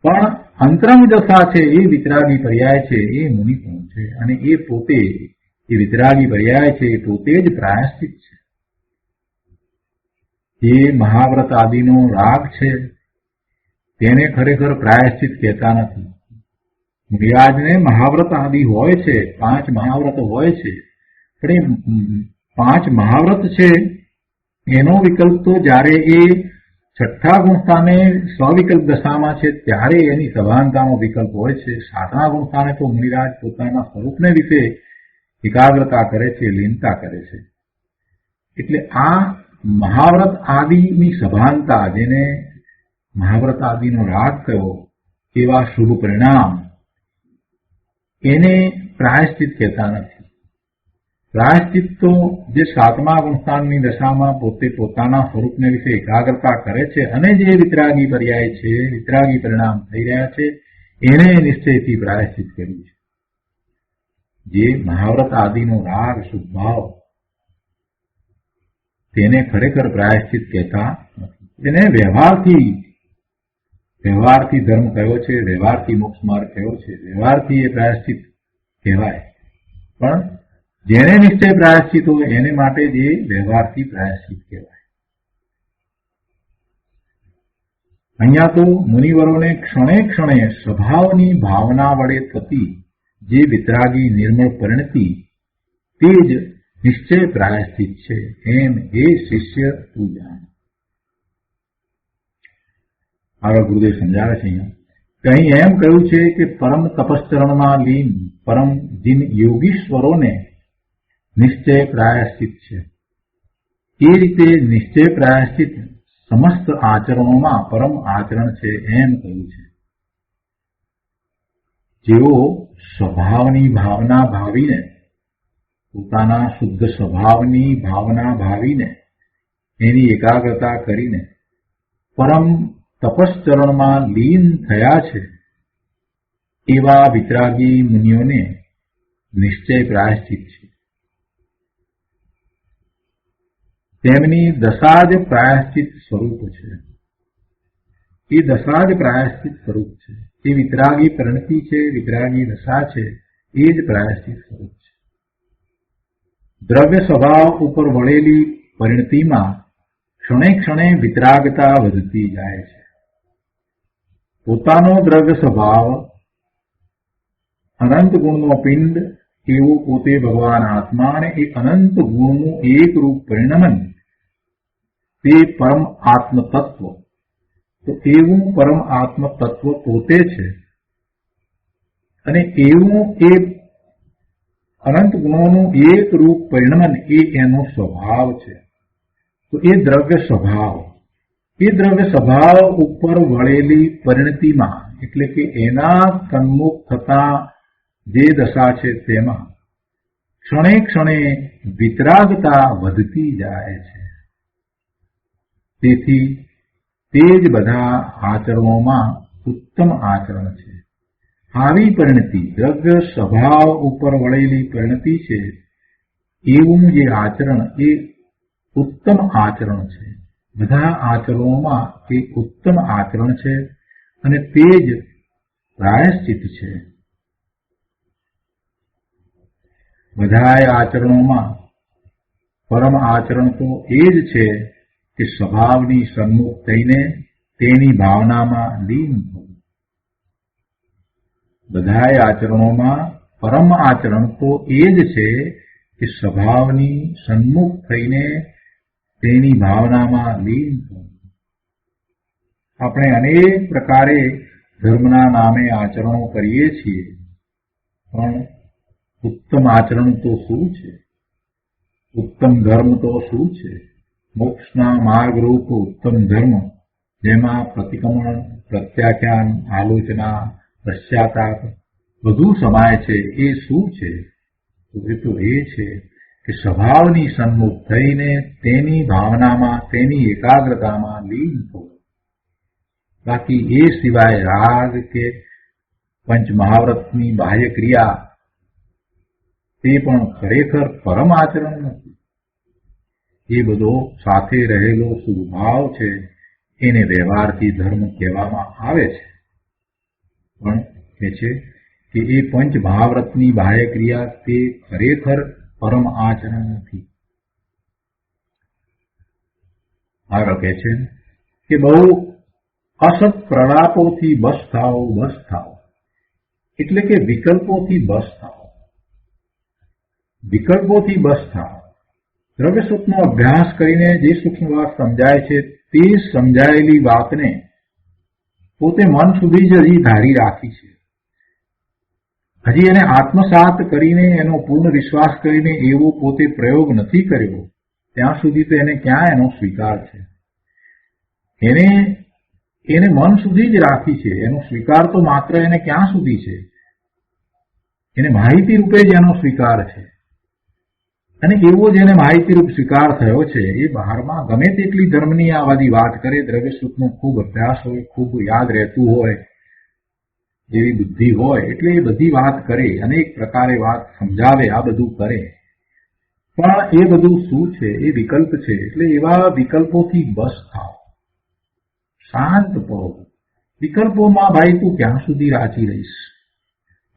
પણ અંતરંગ દશા છે એ વિતરાગી પર્યાય છે એ મુનિપણું છે. અને એ પોતે એ વિતરાગી પર્યાય છે એ પોતે જ પ્રાયશ્ચિત છે. જે મહાવ્રત આદિનો રાગ છે તેને ખરેખર પ્રાયશ્ચિત કહેતા નથી. મુનિરાજને મહાવ્રત આદિ હોય છે, 5 મહાવ્રત હોય છે, પણ એ 5 મહાવ્રત છે એનો વિકલ્પ તો જ્યારે એ 6ઠ્ઠા ગુણસ્થાને સ્વવિકલ્પ દશામાં છે ત્યારે એની સભાનતાનો વિકલ્પ હોય છે. 7મા ગુણસ્થાને તો મુનિરાજ પોતાના સ્વરૂપને વિશે એકાગ્રતા કરે છે, લીનતા કરે છે. એટલે આ મહાવ્રત આદિની સભાનતા, જેને મહાવ્રત આદિનો રાગ કયો, એવા શુભ પરિણામ એને પ્રાયશ્ચિત કહેતા નથી. પ્રાયશ્ચિત તો જે 7મા ગુણસ્થાનની દશામાં પોતે પોતાના સ્વરૂપને વિશે એકાગ્રતા કરે છે અને જે વિતરાગી પર્યાય છે, વિતરાગી પરિણામ થઈ રહ્યા છે એને નિશ્ચયથી પ્રાયશ્ચિત કર્યું છે. જે મહાવ્રત આદિનો રાગ શુભભાવ તેને ખરેખર પ્રાયશ્ચિત કહેતા નથી. તેને વ્યવહારથી ધર્મ કયો છે, વ્યવહારથી મોક્ષ માર્ગ કયો છે, વ્યવહારથી એ પ્રાયશ્ચિત કહેવાય. પણ જેને નિશ્ચય પ્રાયશ્ચિત હોય એને માટે જે વ્યવહારથી પ્રાયશ્ચિત કહેવાય. અહીંયા તો મુનિવરોને ક્ષણે ક્ષણે સ્વભાવની ભાવના વડે થતી જે વિતરાગી નિર્મળ પરિણતિ તે જ નિશ્ચય પ્રાયશ્ચિત છે એમ એ શિષ્ય તું જાણ. આગળ ગુરુદેવ સમજાવે છે અહીંયા કે અહીં એમ કહ્યું છે કે પરમ તપશ્ચરણમાં લીન પરમ જીન યોગીશ્વરોને નિશ્ચય પ્રાયશ્ચિત છે. એ રીતે નિશ્ચય પ્રાયશ્ચિત સમસ્ત આચરણોમાં પરમ આચરણ છે એમ કહ્યું છે. જેઓ સ્વભાવની ભાવના ભાવીને, પોતાના શુદ્ધ સ્વભાવની ભાવના ભાવીને એની એકાગ્રતા કરીને પરમ તપશ્ચરણમાં લીન થયા છે એવા વિતરાગી મુનિઓને નિશ્ચય પ્રાયશ્ચિત છે. તેમની દશા જ પ્રાયશ્ચિત સ્વરૂપ છે. એ દશા જ પ્રાયશ્ચિત સ્વરૂપ છે. એ વિતરાગી પરિણતિ છે, વિતરાગી દશા છે, એ જ પ્રાયશ્ચિત સ્વરૂપ છે. દ્રવ્ય સ્વભાવ ઉપર વળેલી પરિણતિમાં ક્ષણે ક્ષણે વિતરાગતા વધતી જાય છે. પોતાનો દ્રવ્ય સ્વભાવ અનંત ગુણનો પિંડ એવો પોતે ભગવાન આત્મા અને એ અનંત ગુણનું એક રૂપ પરિણમન તે પરમ આત્મ તત્વ. તો એવું પરમ આત્મ તત્વ પોતે છે અને એવું એ અનંત ગુણોનું એક રૂપ પરિણમન એ એનો સ્વભાવ છે. તો એ દ્રવ્ય સ્વભાવ ઉપર વળેલી પરિણતિમાં એટલે કે એના સન્મુખ થતા જે દશા છે તેમાં ક્ષણે ક્ષણે વિતરાગતા વધતી જાય છે. તેથી તે જ બધા આચરણોમાં ઉત્તમ આચરણ છે. આવી પરિણતિ દ્રવ્ય સ્વભાવ ઉપર વળેલી પરિણતિ છે એવું જે આચરણ એ ઉત્તમ આચરણ છે. બધા આચરણોમાં એ ઉત્તમ આચરણ છે અને તે જ પ્રાયશ્ચિત છે. બધાય આચરણોમાં પરમ આચરણ તો એ જ છે કે સ્વભાવની સન્મુખ થઈને તેની ભાવનામાં લીન થવું. બધાય આચરણોમાં પરમ આચરણ તો એ જ છે કે સ્વભાવની સન્મુખ થઈને તેની ભાવનામાં લીન થવું. આપણે અનેક પ્રકારે ધર્મના નામે આચરણો કરીએ છીએ, પણ ઉત્તમ આચરણ તો શું છે? ઉત્તમ ધર્મ તો શું છે? મોક્ષના માર્ગરૂપ ઉત્તમ ધર્મ, જેમાં પ્રતિક્રમણ, પ્રત્યાખ્યાન, આલોચના, પશ્ચાતાપ બધું સમાય છે, એ શું છે? તો એ છે કે સ્વભાવની સન્મુખ થઈને તેની ભાવનામાં, તેની એકાગ્રતામાં લીન થવું. બાકી એ સિવાય રાગ કે પંચમહાવ્રતની બાહ્ય ક્રિયા તે પણ ખરેખર પરમ આચરણ નથી. એ બધો સાથે રહેલો સુભાવ છે, એને વ્યવહારથી ધર્મ કહેવામાં આવે છે, પણ એ છે કે એ પંચમહાવ્રતની બાહ્ય ક્રિયા તે ખરેખર પરમ આચરણ નથી. આગળ કહે છે કે બહુ અસત પ્રલાપોથી બસ થાઓ, બસ થાઓ, એટલે કે વિકલ્પોથી બસ થાઓ. વિકલ્પોથી બસ થાઓ. દ્રવ્ય સુખનો અભ્યાસ કરીને જે સૂક્ષ્મ વાત સમજાય છે, તે સમજાયેલી વાતને પોતે મન સુધી જ હજી ધારી રાખી છે. હજી એને આત્મસાત કરીને, એનો પૂર્ણ વિશ્વાસ કરીને એવો પોતે પ્રયોગ નથી કર્યો, ત્યાં સુધી તો એને ક્યાં એનો સ્વીકાર છે? એને મન સુધી જ રાખી છે. એનો સ્વીકાર તો માત્ર એને ક્યાં સુધી છે? એને માહિતી રૂપે જ એનો સ્વીકાર છે. અને એવો જ એને માહિતીરૂપ સ્વીકાર થયો છે. એ બહારમાં ગમે તેટલી ધર્મની આ બધી વાત કરે, દ્રવ્ય સુખનો ખૂબ અભ્યાસ હોય, ખૂબ યાદ રહેતું હોય, એવી બુદ્ધિ હોય, એટલે એ બધી વાત કરે, અનેક પ્રકારે વાત સમજાવે, આ બધું કરે, પણ એ બધું શું છે? એ વિકલ્પ છે. એટલે એવા વિકલ્પોથી બસ થાવ, શાંત પડો. વિકલ્પોમાં ભાઈ તું ક્યાં સુધી રાચી રહીશ?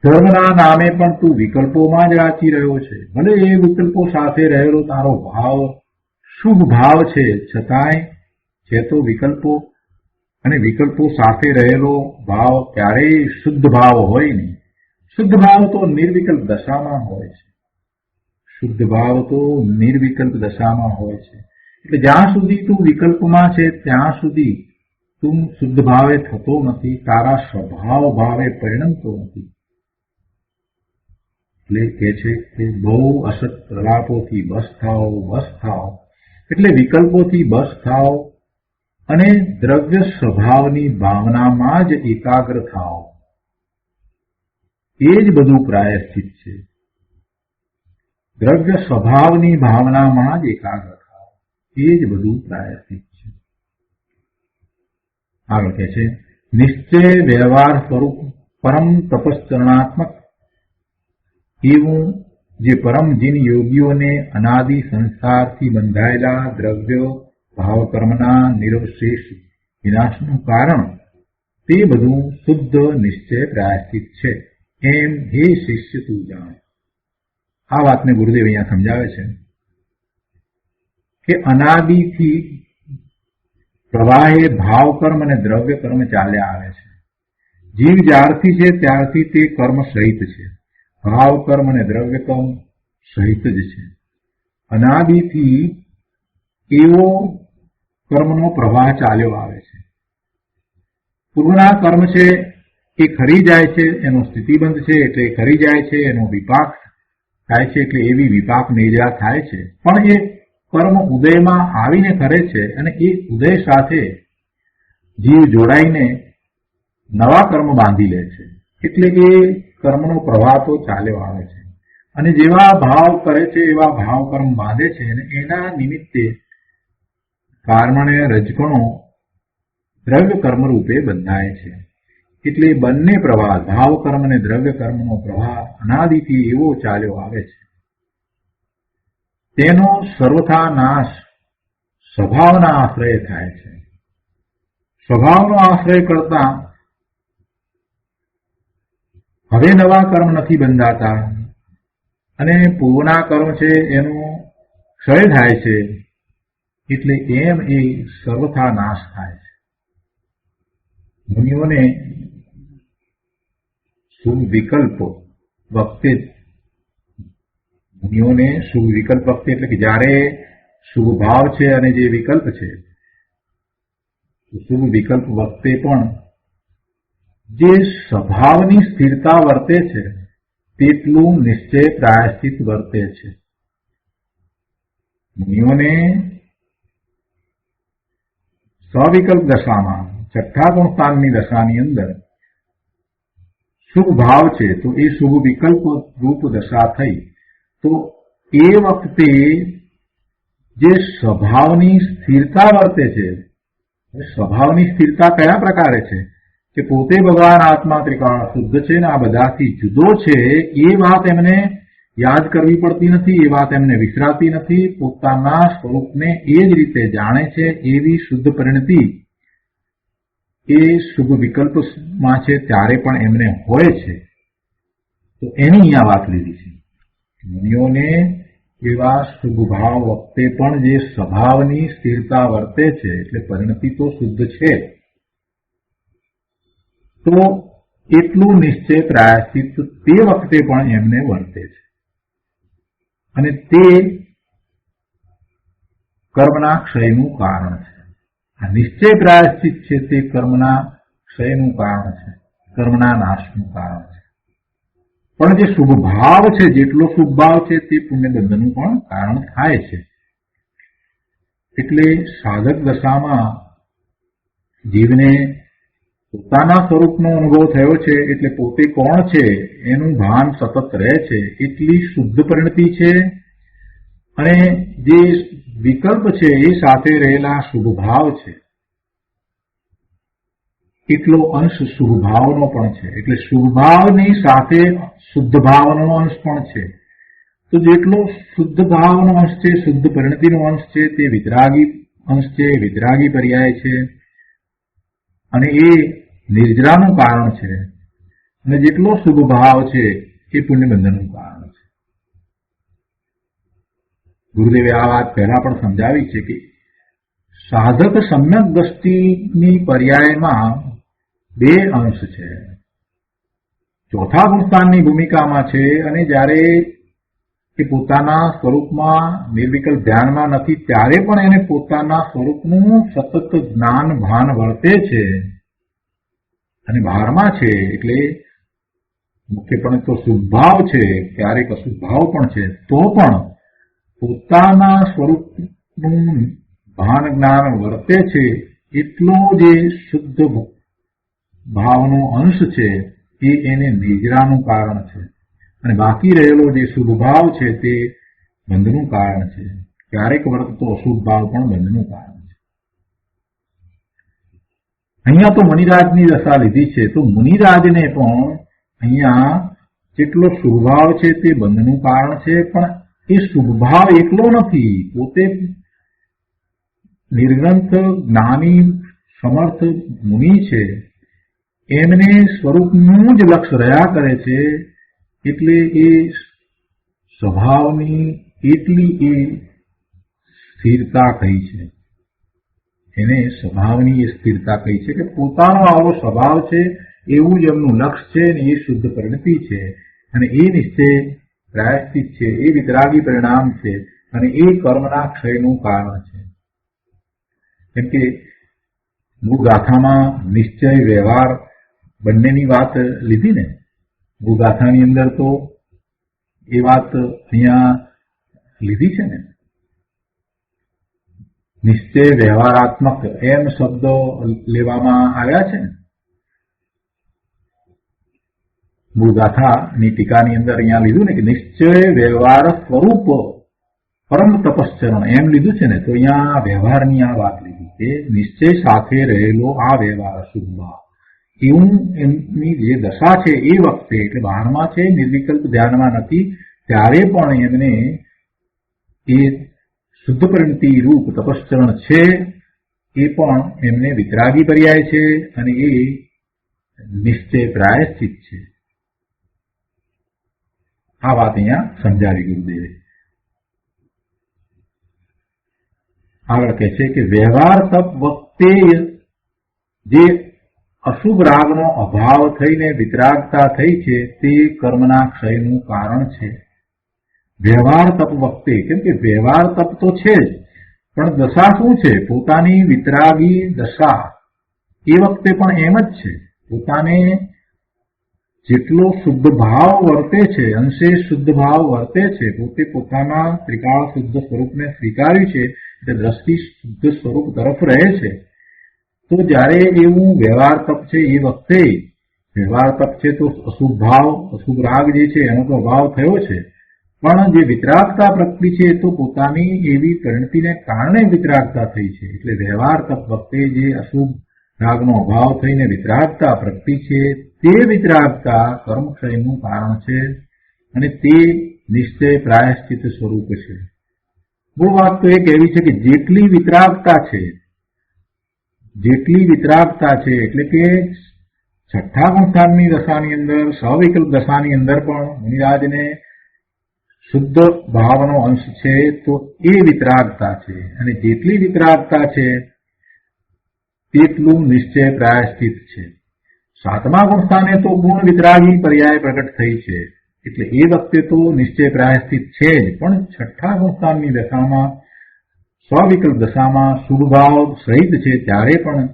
ધર્મના નામે પણ તું વિકલ્પોમાં જ રાચી રહ્યો છે. ભલે એ વિકલ્પો સાથે રહેલો તારો ભાવ શુભ ભાવ છે, છતાંય છે તો વિકલ્પો, અને વિકલ્પો સાથે રહેલો ભાવ ક્યારેય શુદ્ધ ભાવ હોય નહીં. શુદ્ધ ભાવ તો નિર્વિકલ્પ દશામાં હોય છે. શુદ્ધ ભાવ તો નિર્વિકલ્પ દશામાં હોય છે. એટલે જ્યાં સુધી તું વિકલ્પમાં છે, ત્યાં સુધી તું શુદ્ધ ભાવે થતો નથી, તારા સ્વભાવ ભાવે પરિણમતો નથી. એટલે કે છે કે બહુ અસત પ્રલાપોથી બસ થાઓ, બસ થાઓ, એટલે વિકલ્પોથી બસ થાઓ અને દ્રવ્ય સ્વભાવની ભાવનામાં જ એકાગ્ર થાઓ. એ જ બધું પ્રાયશ્ચિત છે. દ્રવ્ય સ્વભાવની ભાવનામાં જ એકાગ્ર થાઓ, એ જ બધું પ્રાયશ્ચિત છે. આગળ કહે છે નિશ્ચય વ્યવહાર સ્વરૂપ પરમ તપશ્ચરણાત્મક એવું જે પરમ જીન યોગીઓને અનાદિ સંસારથી બંધાયેલા દ્રવ્ય ભાવકર્મના નિરવશેષ વિનાશનું કારણ તે બધું શુદ્ધ નિશ્ચય પ્રાયશ્ચિત છે, એમ હે શિષ્ય તું જાણ. આ વાતને ગુરુદેવ અહીંયા સમજાવે છે કે અનાદિથી પ્રવાહે ભાવકર્મ અને દ્રવ્ય કર્મ ચાલ્યા આવે છે. જીવ જ્યારથી છે ત્યારથી તે કર્મ સહિત છે. ભાવ કર્મ અને દ્રવ્ય કર્મ સહિત જ છે. અનાદિથી એવો કર્મનો પ્રવાહ ચાલ્યો આવે છે. પૂર્વના કર્મ છે એ ખરી જાય છે, એનો સ્થિતિબંધ છે એટલે એ ખરી જાય છે, એનો વિપાક થાય છે એટલે એવી વિપાક નિર્જા થાય છે. પણ એ કર્મ ઉદયમાં આવીને કરે છે અને એ ઉદય સાથે જીવ જોડાઈને નવા કર્મ બાંધી લે છે. એટલે કે કર્મનો પ્રવાહ તો ચાલ્યો આવે છે અને જેવા ભાવ કરે છે એવા ભાવ કર્મ બાંધે છે અને એના નિમિત્તે કર્મણે રજકણો દ્રવ્ય કર્મ રૂપે બંધાય છે. એટલે બંને પ્રવાહ, ભાવ કર્મ અને દ્રવ્ય કર્મનો પ્રવાહ અનાદિથી એવો ચાલ્યો આવે છે. તેનો સર્વથા નાશ સ્વભાવના આશ્રય થાય છે. સ્વભાવનો આશ્રય કરતા હવે નવા કર્મ નથી બંધાતા અને પૂર્વના કર્મ છે એનો ક્ષય થાય છે. એટલે એમ એ સર્વથા નાશ થાય છે. મુનિઓને સુવિકલ્પ વખતે એટલે કે જ્યારે શુભ ભાવ છે અને જે વિકલ્પ છે, શુભ વિકલ્પ વખતે પણ જે સ્વભાવની સ્થિરતા વર્તે છે તેટલું નિશ્ચય પ્રાયશ્ચિત વર્તે છે. મુનિઓને સ્વવિકલ્પ દશામાં છઠ્ઠા ગુણ સ્થાનની દશાની અંદર શુભ ભાવ છે તો એ શુભ વિકલ્પ રૂપ દશા થઈ તો એ વખતે જે સ્વભાવની સ્થિરતા વર્તે છે, સ્વભાવની સ્થિરતા કયા પ્રકારે છે કે પોતે ભગવાન આત્મા ત્રિકાળ શુદ્ધ છે ને આ બધાથી જુદો છે, એ વાત એમને યાદ કરવી પડતી નથી, એ વાત એમને વિસરાતી નથી. પોતાના સ્વરૂપને એ જ રીતે જાણે છે એવી શુદ્ધ પરિણતિ એ શુભ વિકલ્પમાં છે ત્યારે પણ એમને હોય છે. તો એની અહીંયા વાત લીધી છે. મુનિઓને એવા શુભ ભાવ વખતે પણ જે સ્વભાવની સ્થિરતા વર્તે છે એટલે પરિણતિ તો શુદ્ધ છે, તો એટલું નિશ્ચય પ્રાયશ્ચિત તે વખતે પણ એમને વર્તે છે અને તે કર્મના ક્ષયનું કારણ છે. આ નિશ્ચય પ્રાયશ્ચિત છે તે કર્મના ક્ષયનું કારણ છે, કર્મના નાશનું કારણ છે. પણ જે શુભ ભાવ છે, જેટલો શુભ ભાવ છે તે પુણ્ય બંધનનું પણ કારણ થાય છે. એટલે સાધક દશામાં જીવને પોતાના સ્વરૂપનો અનુભવ થયો છે એટલે પોતે કોણ છે એનું ભાન સતત રહે છે, એટલી શુદ્ધ પરિણતિ છે. અને જે વિકલ્પ છે એ સાથે રહેલા શુભ ભાવ છે એટલો અંશ શુભ ભાવનો પણ છે. એટલે શુભ ભાવની સાથે શુદ્ધ ભાવનો અંશ પણ છે. તો જેટલો શુદ્ધ ભાવનો અંશ છે, શુદ્ધ પરિણતિનો અંશ છે, તે વિતરાગી અંશ છે, વિતરાગી પર્યાય છે અને એ નિર્જરાનું કારણ છે. અને જેટલો શુભ ભાવ છે એ પુણ્યબંધનનું કારણ છે. ગુરુદેવે આ વાત પહેલા પણ સમજાવી છે કે સાધક સમ્યક દ્રષ્ટિની પર્યાયમાં બે અંશ છે. ચોથા ગુણસ્થાનની ભૂમિકામાં છે અને જ્યારે એ પોતાના સ્વરૂપમાં નિર્વિકલ્પ ધ્યાનમાં નથી ત્યારે પણ એને પોતાના સ્વરૂપનું સતત જ્ઞાન ભાન વર્તે છે અને બહારમાં છે એટલે મુખ્યપણે તો શુભભાવ છે, ક્યારેક અશુભભાવ પણ છે, તો પણ પોતાના સ્વરૂપનું ભાન જ્ઞાન વર્તે છે એટલો જે શુદ્ધ ભાવનો અંશ છે એ એને નિજરાનું કારણ છે અને બાકી રહેલો જે શુભ ભાવ છે તે બંધનું કારણ છે. ક્યારેક વર્તતો અશુભ ભાવ પણ બંધનું કારણ છે. અહીંયા તો મુનિરાજની દશા લીધી છે, તો મુનિરાજને પણ અહીંયા જેટલો શુભ ભાવ છે તે બંધનું કારણ છે, પણ એ શુભ ભાવ એકલો નથી. પોતે નિર્ગ્રંથ જ્ઞાની સમર્થ મુનિ છે, એમને સ્વરૂપનું જ લક્ષ્ય રહ્યા કરે છે એટલે એ સ્વભાવની એટલી એ સ્થિરતા કહી છે. એને સ્વભાવની એ સ્થિરતા કહી છે કે પોતાનો આવો સ્વભાવ છે, એવું જ એમનું લક્ષ્ય છે અને એ શુદ્ધ પરિણતિ છે અને એ નિશ્ચય પ્રાયશ્ચિત છે, એ વિતરાગી પરિણામ છે અને એ કર્મના ક્ષયનું કારણ છે. કેમ કે મૂળ ગાથામાં નિશ્ચય વ્યવહાર બંનેની વાત લીધી ને. મૂળ ગાથાની અંદર તો એ વાત અહીંયા લીધી છે ને. નિશ્ચય વ્યવહારાત્મક એમ શબ્દો લેવામાં આવ્યા છે ને. મૂળ ગાથાની ટીકાની અંદર અહીંયા લીધું ને કે નિશ્ચય વ્યવહાર સ્વરૂપ પરમ તપશ્ચરણ એમ લીધું છે ને. તો અહીંયા વ્યવહારની આ વાત લીધી કે નિશ્ચય સાથે રહેલો આ વ્યવહાર શુભ એવું એમની જે દશા છે એ વખતે એટલે બહારમાં છે, નિર્વિકલ્પ ધ્યાનમાં નથી, ત્યારે પણ એમને એ શુદ્ધ પરિણતિ રૂપ તપશ્ચરણ છે એ પણ એમને વિતરાગી પર્યાય છે અને એ નિશ્ચય પ્રાયશ્ચિત છે. આ વાત અહીંયા સમજાવી ગુરુદેવે. આગળ કહે છે કે વ્યવહાર તપ વખતે જે અશુભ રાગનો અભાવ થઈને વિતરાગતા થઈ છે તે કર્મના ક્ષયનું કારણ છે. વ્યવહાર તપ વખતે, કેમ કે વ્યવહાર તપ તો છે જ, પણ દશા શું છે? પોતાની વિતરાગી દશા એ વખતે પણ એમ જ છે. પોતાને જેટલો શુદ્ધ ભાવ વર્તે છે, અંશે શુદ્ધ ભાવ વર્તે છે, પોતે પોતાના ત્રિકાળ શુદ્ધ સ્વરૂપને સ્વીકાર્યું છે, એટલે દ્રષ્ટિ શુદ્ધ સ્વરૂપ તરફ રહે છે. તો જ્યારે એવું વ્યવહાર તપ છે એ વખતે વ્યવહાર તપ છે તો અશુભ ભાવ, અશુભ રાગ જે છે એનો તો અભાવ થયો છે, પણ જે વિતરાગતા પ્રગટી છે તો પોતાની એવી પરિણતિને કારણે વિતરાગતા થઈ છે. એટલે વ્યવહાર તપ વખતે જે અશુભ રાગનો અભાવ થઈને વિતરાગતા પ્રગટી છે તે વિતરાગતા કર્મક્ષયનું કારણ છે અને તે નિશ્ચય પ્રાયશ્ચિત સ્વરૂપ છે. મૂળ વાત તો એક એવી છે કે જેટલી વિતરાગતા છે એટલે કે છઠ્ઠા ગુણસ્થાનની દશાની અંદર, સવિકલ્પ દશાની અંદર પણ મુનિરાજને શુદ્ધ ભાવનો અંશ છે તો એ વિતરાગતા છે, અને જેટલી વિતરાગતા છે તેટલું નિશ્ચય પ્રાયશ્ચિત છે. સાતમા ગુણસ્થાને તો ગુણ વિતરાગી પર્યાય પ્રગટ થઈ છે, એટલે એ વખતે તો નિશ્ચય પ્રાયશ્ચિત છે જ, પણ છઠ્ઠા ગુણસ્થાનની દશામાં, સ્વવિકલ્પ દશામાં શુભ ભાવ સહિત છે ત્યારે પણ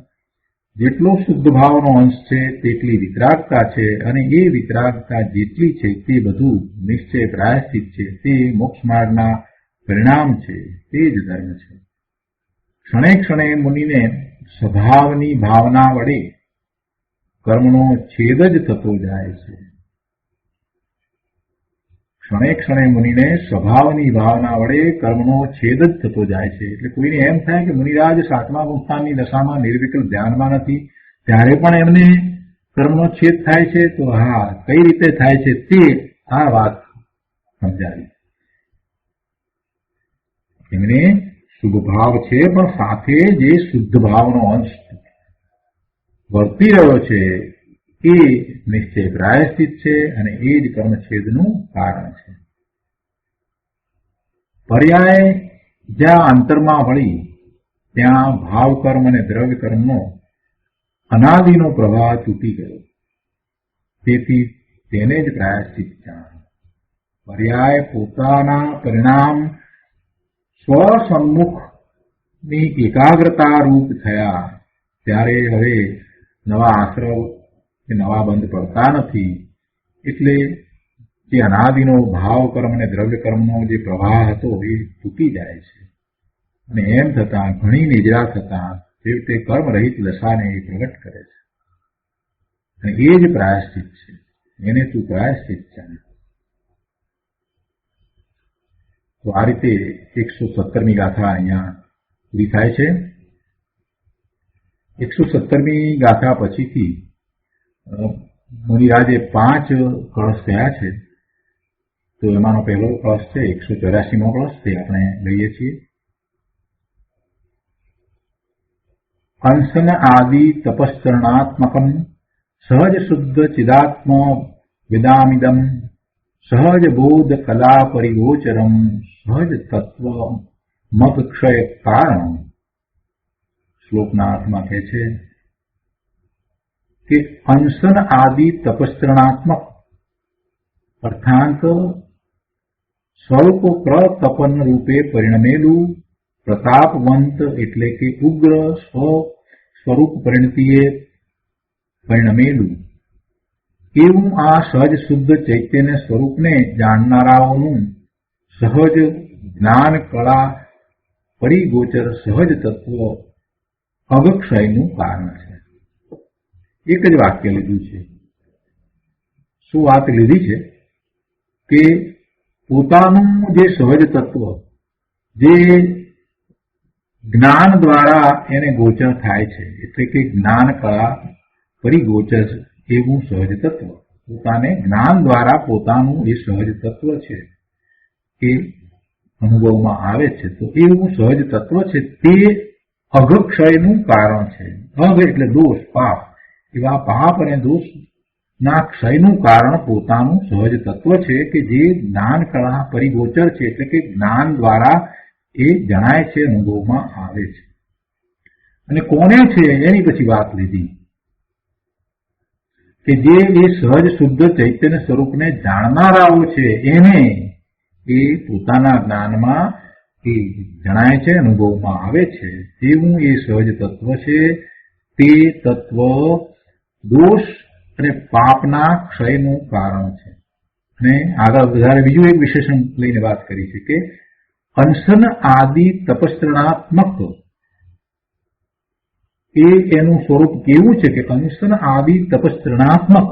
જેટલો શુદ્ધ ભાવનો અંશ છે તેટલી વિતરાગતા છે, અને એ વિતરાગતા જેટલી છે તે બધું નિશ્ચય પ્રાયશ્ચિત છે. તે મોક્ષ માર્ગના પરિણામ છે, તે જ ધર્મ છે. ક્ષણે ક્ષણે મુનિને સ્વભાવની ભાવના વડે કર્મનો છેદ જ થતો જાય છે. ક્ષણે ક્ષણે મુનિને સ્વભાવની ભાવના વડે કર્મનો છેદ જ થતો જાય છે. એટલે કોઈને એમ થાય કે મુનિરાજ સાતમા ગુણસ્થાનની દશામાં નિર્વિકલ્પ ધ્યાનમાં નથી ત્યારે પણ એમને કર્મનો છેદ થાય છે. તો હા, કઈ રીતે થાય છે તે આ વાત સમજાવી. એમને શુભ ભાવ છે પણ સાથે જે શુદ્ધ ભાવનો અંશ વર્તી રહ્યો છે એ નિશ્ચય પ્રાયશ્ચિત છે, અને એ જ કર્મછેદનું કારણ છે. પર્યાય જ્યાં અંતરમાં વળી ત્યાં ભાવ કર્મ અને દ્રવ્ય કર્મનો અનાદિનો પ્રવાહ તૂટી ગયો, તેથી તેને જ પ્રાયશ્ચિત જાણ. પર્યાય પોતાના પરિણામ સ્વસન્મુખની એકાગ્રતા રૂપ થયા ત્યારે હવે નવા આશ્રવ કે નવા બંધ પડતા નથી. એટલે જે અનાદિનો ભાવ કર્મ અને દ્રવ્ય કર્મનો જે પ્રવાહ હતો એ તૂટી જાય છે, અને એમ થતાં ઘણી નિદ્રા થતાં છેવટે કર્મ રહિત દશાને એ પ્રગટ કરે છે, અને એ જ પ્રાયશ્ચિત છે. એને તું પ્રાયશ્ચિત જાણે. તો આ રીતે 117મી ગાથા અહીંયા પૂરી થાય છે. 117મી ગાથા પછીથી મુનિરાજે 5 કળશ થયા છે. તો એમાંનો પહેલો કળશ છે 184મો કળશ, તે આપણે લઈએ છીએ. હંસન આદિ તપશ્ચરણાત્મકમ સહજ શુદ્ધ ચિદાત્મ વિદામિદમ સહજ બોધ કલા પરિગોચરમ સહજ તત્વ મત ક્ષય કારણ. શ્લોકના અર્થમાં કહે છે કે અંશન આદિ તપશ્ચરણાત્મક અર્થાંત સ્વરૂપ પ્રતપન રૂપે પરિણમેલું પ્રતાપવંત એટલે કે ઉગ્ર સ્વરૂપ પરિણતિએ પરિણમેલું એવું આ સહજ શુદ્ધ ચૈતન્ય સ્વરૂપને જાણનારાઓનું સહજ જ્ઞાન કળા પરિગોચર સહજ તત્વ અગક્ષયનું કારણ છે. એક જ વાક્ય લીધું છે. શું વાત લીધી છે કે પોતાનું જે સહજ તત્વ જે જ્ઞાન દ્વારા એને ગોચર થાય છે, એટલે કે જ્ઞાન કળા પરિગોચર એવું સહજ તત્વ, પોતાને જ્ઞાન દ્વારા પોતાનું એ સહજ તત્વ છે એ અનુભવમાં આવે છે. તો એવું સહજ તત્વ છે તે અગક્ષયનું કારણ છે. અગ એટલે દોષ, પાપ. એવા પાપ અને દોષ ના ક્ષયનું કારણ પોતાનું સહજ તત્વ છે કે જે જ્ઞાન કળા પરિગોચર છે, એટલે કે જ્ઞાન દ્વારા એ જણાય છે, અનુભવમાં આવે છે. અને કોને છે એની પછી વાત લીધી કે જે એ સહજ શુદ્ધ ચૈતન્ય સ્વરૂપને જાણનારાઓ છે એને એ પોતાના જ્ઞાનમાં એ જણાય છે, અનુભવમાં આવે છે તેવું એ સહજ તત્વ છે. તે તત્વ દોષ અને પાપના ક્ષયનું કારણ છે. અને આગળ વધારે બીજું એક વિશેષણ લઈને વાત કરી છે કે અનશન આદિ તપસ્ત્રણાત્મક એ એનું સ્વરૂપ કેવું છે કે અનશન આદિ તપસ્ત્રણાત્મક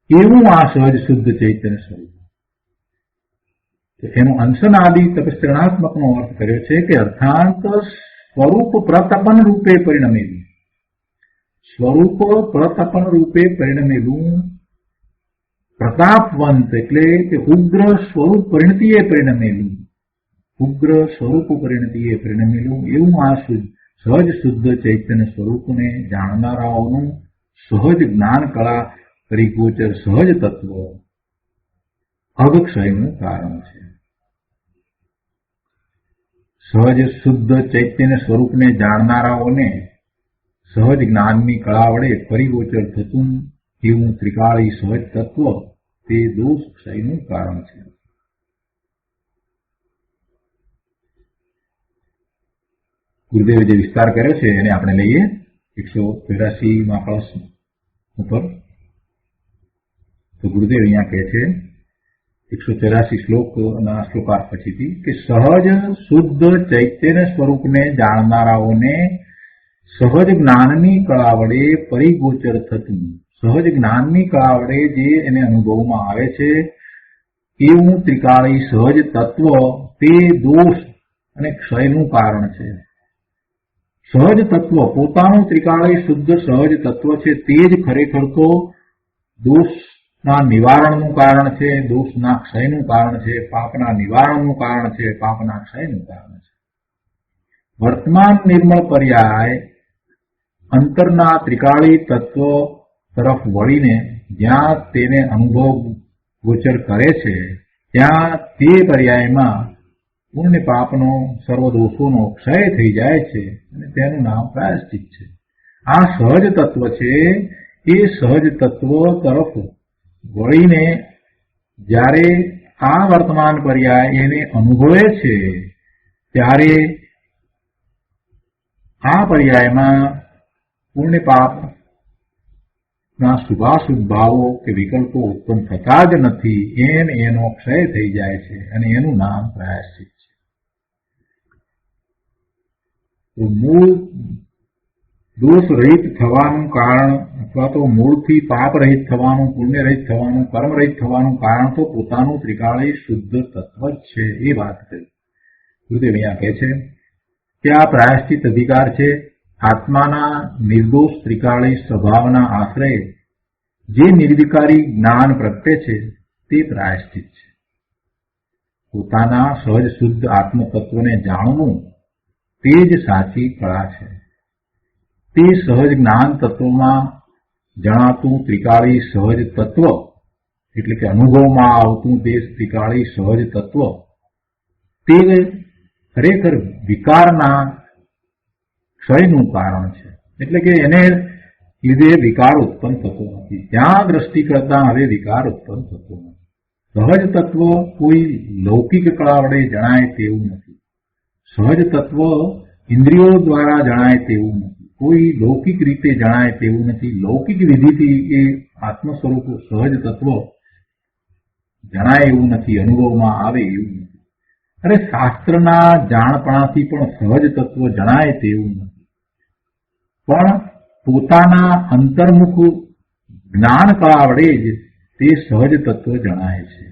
એવું આ સહજ શુદ્ધ ચૈતન્ય સ્વરૂપ. એનું અંશન આદિ તપસ્ત્રણાત્મક નો અર્થ કર્યો છે કે અર્થાંત સ્વરૂપ પ્રતપન રૂપે પરિણમેલું, સ્વરૂપ પ્રતપન રૂપે પરિણમેલું, પ્રતાપવંત એટલે કે ઉગ્ર સ્વરૂપ પરિણતિએ પરિણમેલું, ઉગ્ર સ્વરૂપ પરિણતિએ પરિણમેલું એવું આ સહજ શુદ્ધ ચૈતન્ય સ્વરૂપને જાણનારાઓનું સહજ જ્ઞાન કળા પરિગોચર સહજ તત્વ અગક્ષયનું કારણ છે. સહજ શુદ્ધ ચૈતન્ય સ્વરૂપને જાણનારાઓને સહજ જ્ઞાનની કળા વડે પરિગોચર થતું એવું ત્રિકાળી સહજ તત્વ તે દોષ ક્ષયનું કારણ છે. ગુરુદેવે જે વિસ્તાર કર્યો છે એને આપણે લઈએ 184માં કળશ ઉપર. તો ગુરુદેવ અહીંયા કહે છે 184 શ્લોકના શ્લોકાર્થ પછીથી કે સહજ શુદ્ધ ચૈતન્ય સ્વરૂપને જાણનારાઓને સહજ જ્ઞાનની કળા વડે પરિગોચર થતું, સહજ જ્ઞાનની કળા વડે જે એને અનુભવમાં આવે છે એવું ત્રિકાળી સહજ તત્વ તે દોષ અને ક્ષયનું કારણ છે. સહજ તત્વ પોતાનું ત્રિકાળી શુદ્ધ સહજ તત્વ છે તે જ ખરેખર તો દોષના નિવારણનું કારણ છે, દોષના ક્ષયનું કારણ છે, પાપના નિવારણનું કારણ છે, પાપના ક્ષયનું કારણ છે. વર્તમાન નિર્મળ પર્યાય અંતરના ત્રિકાળી તત્વ તરફ વળીને જ્યાં તેને અનુભવ ગોચર કરે છે ત્યાં તે પર્યાયમાં પુણ્ય પાપનો સર્વ દોષોનો ક્ષય થઈ જાય છે અને તેનું નામ પ્રાયશ્ચિત છે. આ સહજ તત્વ છે. એ સહજ તત્વ તરફ વળીને જ્યારે આ વર્તમાન પર્યાય એને અનુભવે છે ત્યારે આ પર્યાયમાં પુણ્ય પાપના શુભાશુભ ભાવો કે વિકલ્પો ઉત્પન્ન થતા જ નથી. એનો ક્ષય થઈ જાય છે અને એનું નામ પ્રાયશ્ચિત છે. તો મૂળ દોષ રહિત થવાનું કારણ અથવા તો મૂળથી પાપ રહિત થવાનું, પુણ્ય રહિત થવાનું, કર્મ રહિત થવાનું કારણ તો પોતાનું ત્રિકાળી શુદ્ધ તત્વ જ છે. એ વાત કરી ગુરુદેવ અહીંયા કહે છે કે આ પ્રાયશ્ચિત અધિકાર છે. આત્માના નિર્દોષ ત્રિકાળી સ્વભાવના આશ્રય જે નિર્વિકારી જ્ઞાન પ્રગટે છે તે પ્રાયશ્ચિત છે. પોતાના સહજ શુદ્ધ આત્મતત્વને જાણવું તે જ સાચી કળા છે. તે સહજ જ્ઞાન તત્વમાં જણાતું ત્રિકાળી સહજ તત્વ એટલે કે અનુભવમાં આવતું તે ત્રિકાળી સહજ તત્વ તે ખરેખર વિકારના ક્ષયનું કારણ છે. એટલે કે એને લીધે વિકાર ઉત્પન્ન થતો નથી. ત્યાં દ્રષ્ટિ કરતા હવે વિકાર ઉત્પન્ન થતો નથી. સહજ તત્વ કોઈ લૌકિક કળા વડે જણાય તેવું નથી. સહજ તત્વ ઇન્દ્રિયો દ્વારા જણાય તેવું નથી. કોઈ લૌકિક રીતે જણાય તેવું નથી. લૌકિક વિધિથી એ આત્મ સ્વરૂપ સહજ તત્વ જણાય એવું નથી, અનુભવમાં આવે એવું નથી. અરે શાસ્ત્રના જાણપણાથી પણ સહજ તત્વ જણાય તેવું નથી. પણ પોતાના અંતર્મુખ જ્ઞાન કળા વડે જ તે સહજ તત્વ જણાય છે.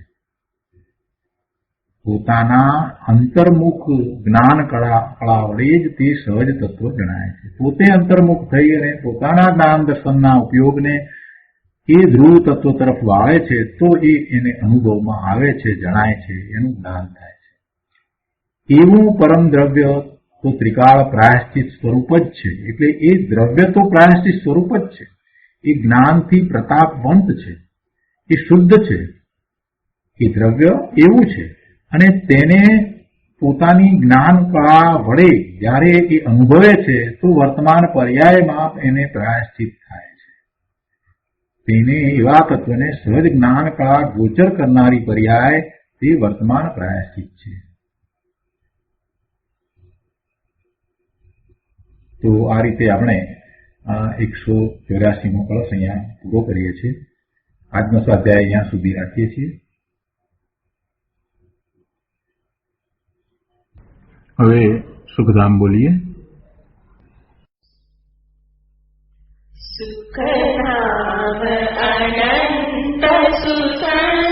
પોતાના અંતર્મુખ જ્ઞાન કળા વડે જ તે સહજ તત્વ જણાય છે. પોતે અંતર્મુખ થઈ અને પોતાના જ્ઞાન દર્શનના ઉપયોગને એ ધ્રુવ તત્વ તરફ વાળે છે તો એને અનુભવમાં આવે છે, જણાય છે, એનું જ્ઞાન થાય છે. એવું પરમ દ્રવ્ય તો ત્રિકાળ પ્રાયશ્ચિત સ્વરૂપ જ છે. એટલે એ દ્રવ્ય તો પ્રાયશ્ચિત સ્વરૂપ જ છે. એ જ્ઞાનથી પ્રતાપવંત છે, એ શુદ્ધ છે. એ દ્રવ્ય એવું છે અને તેને પોતાની જ્ઞાન કળા વડે જ્યારે એ અનુભવે છે તો વર્તમાન પર્યાયમાં એને પ્રાયશ્ચિત થાય છે. તેને એવા તત્વને સહજ જ્ઞાન કળા ગોચર કરનારી પર્યાય તે વર્તમાન પ્રાયશ્ચિત છે. તો આ રીતે આપણે 184મો કળશ અહીંયા પૂરો કરીએ છીએ. આજનો સ્વાધ્યાય અહીંયા સુધી રાખીએ છીએ. હવે સુખધામ બોલીએ. સુખધામ અનંત સુખં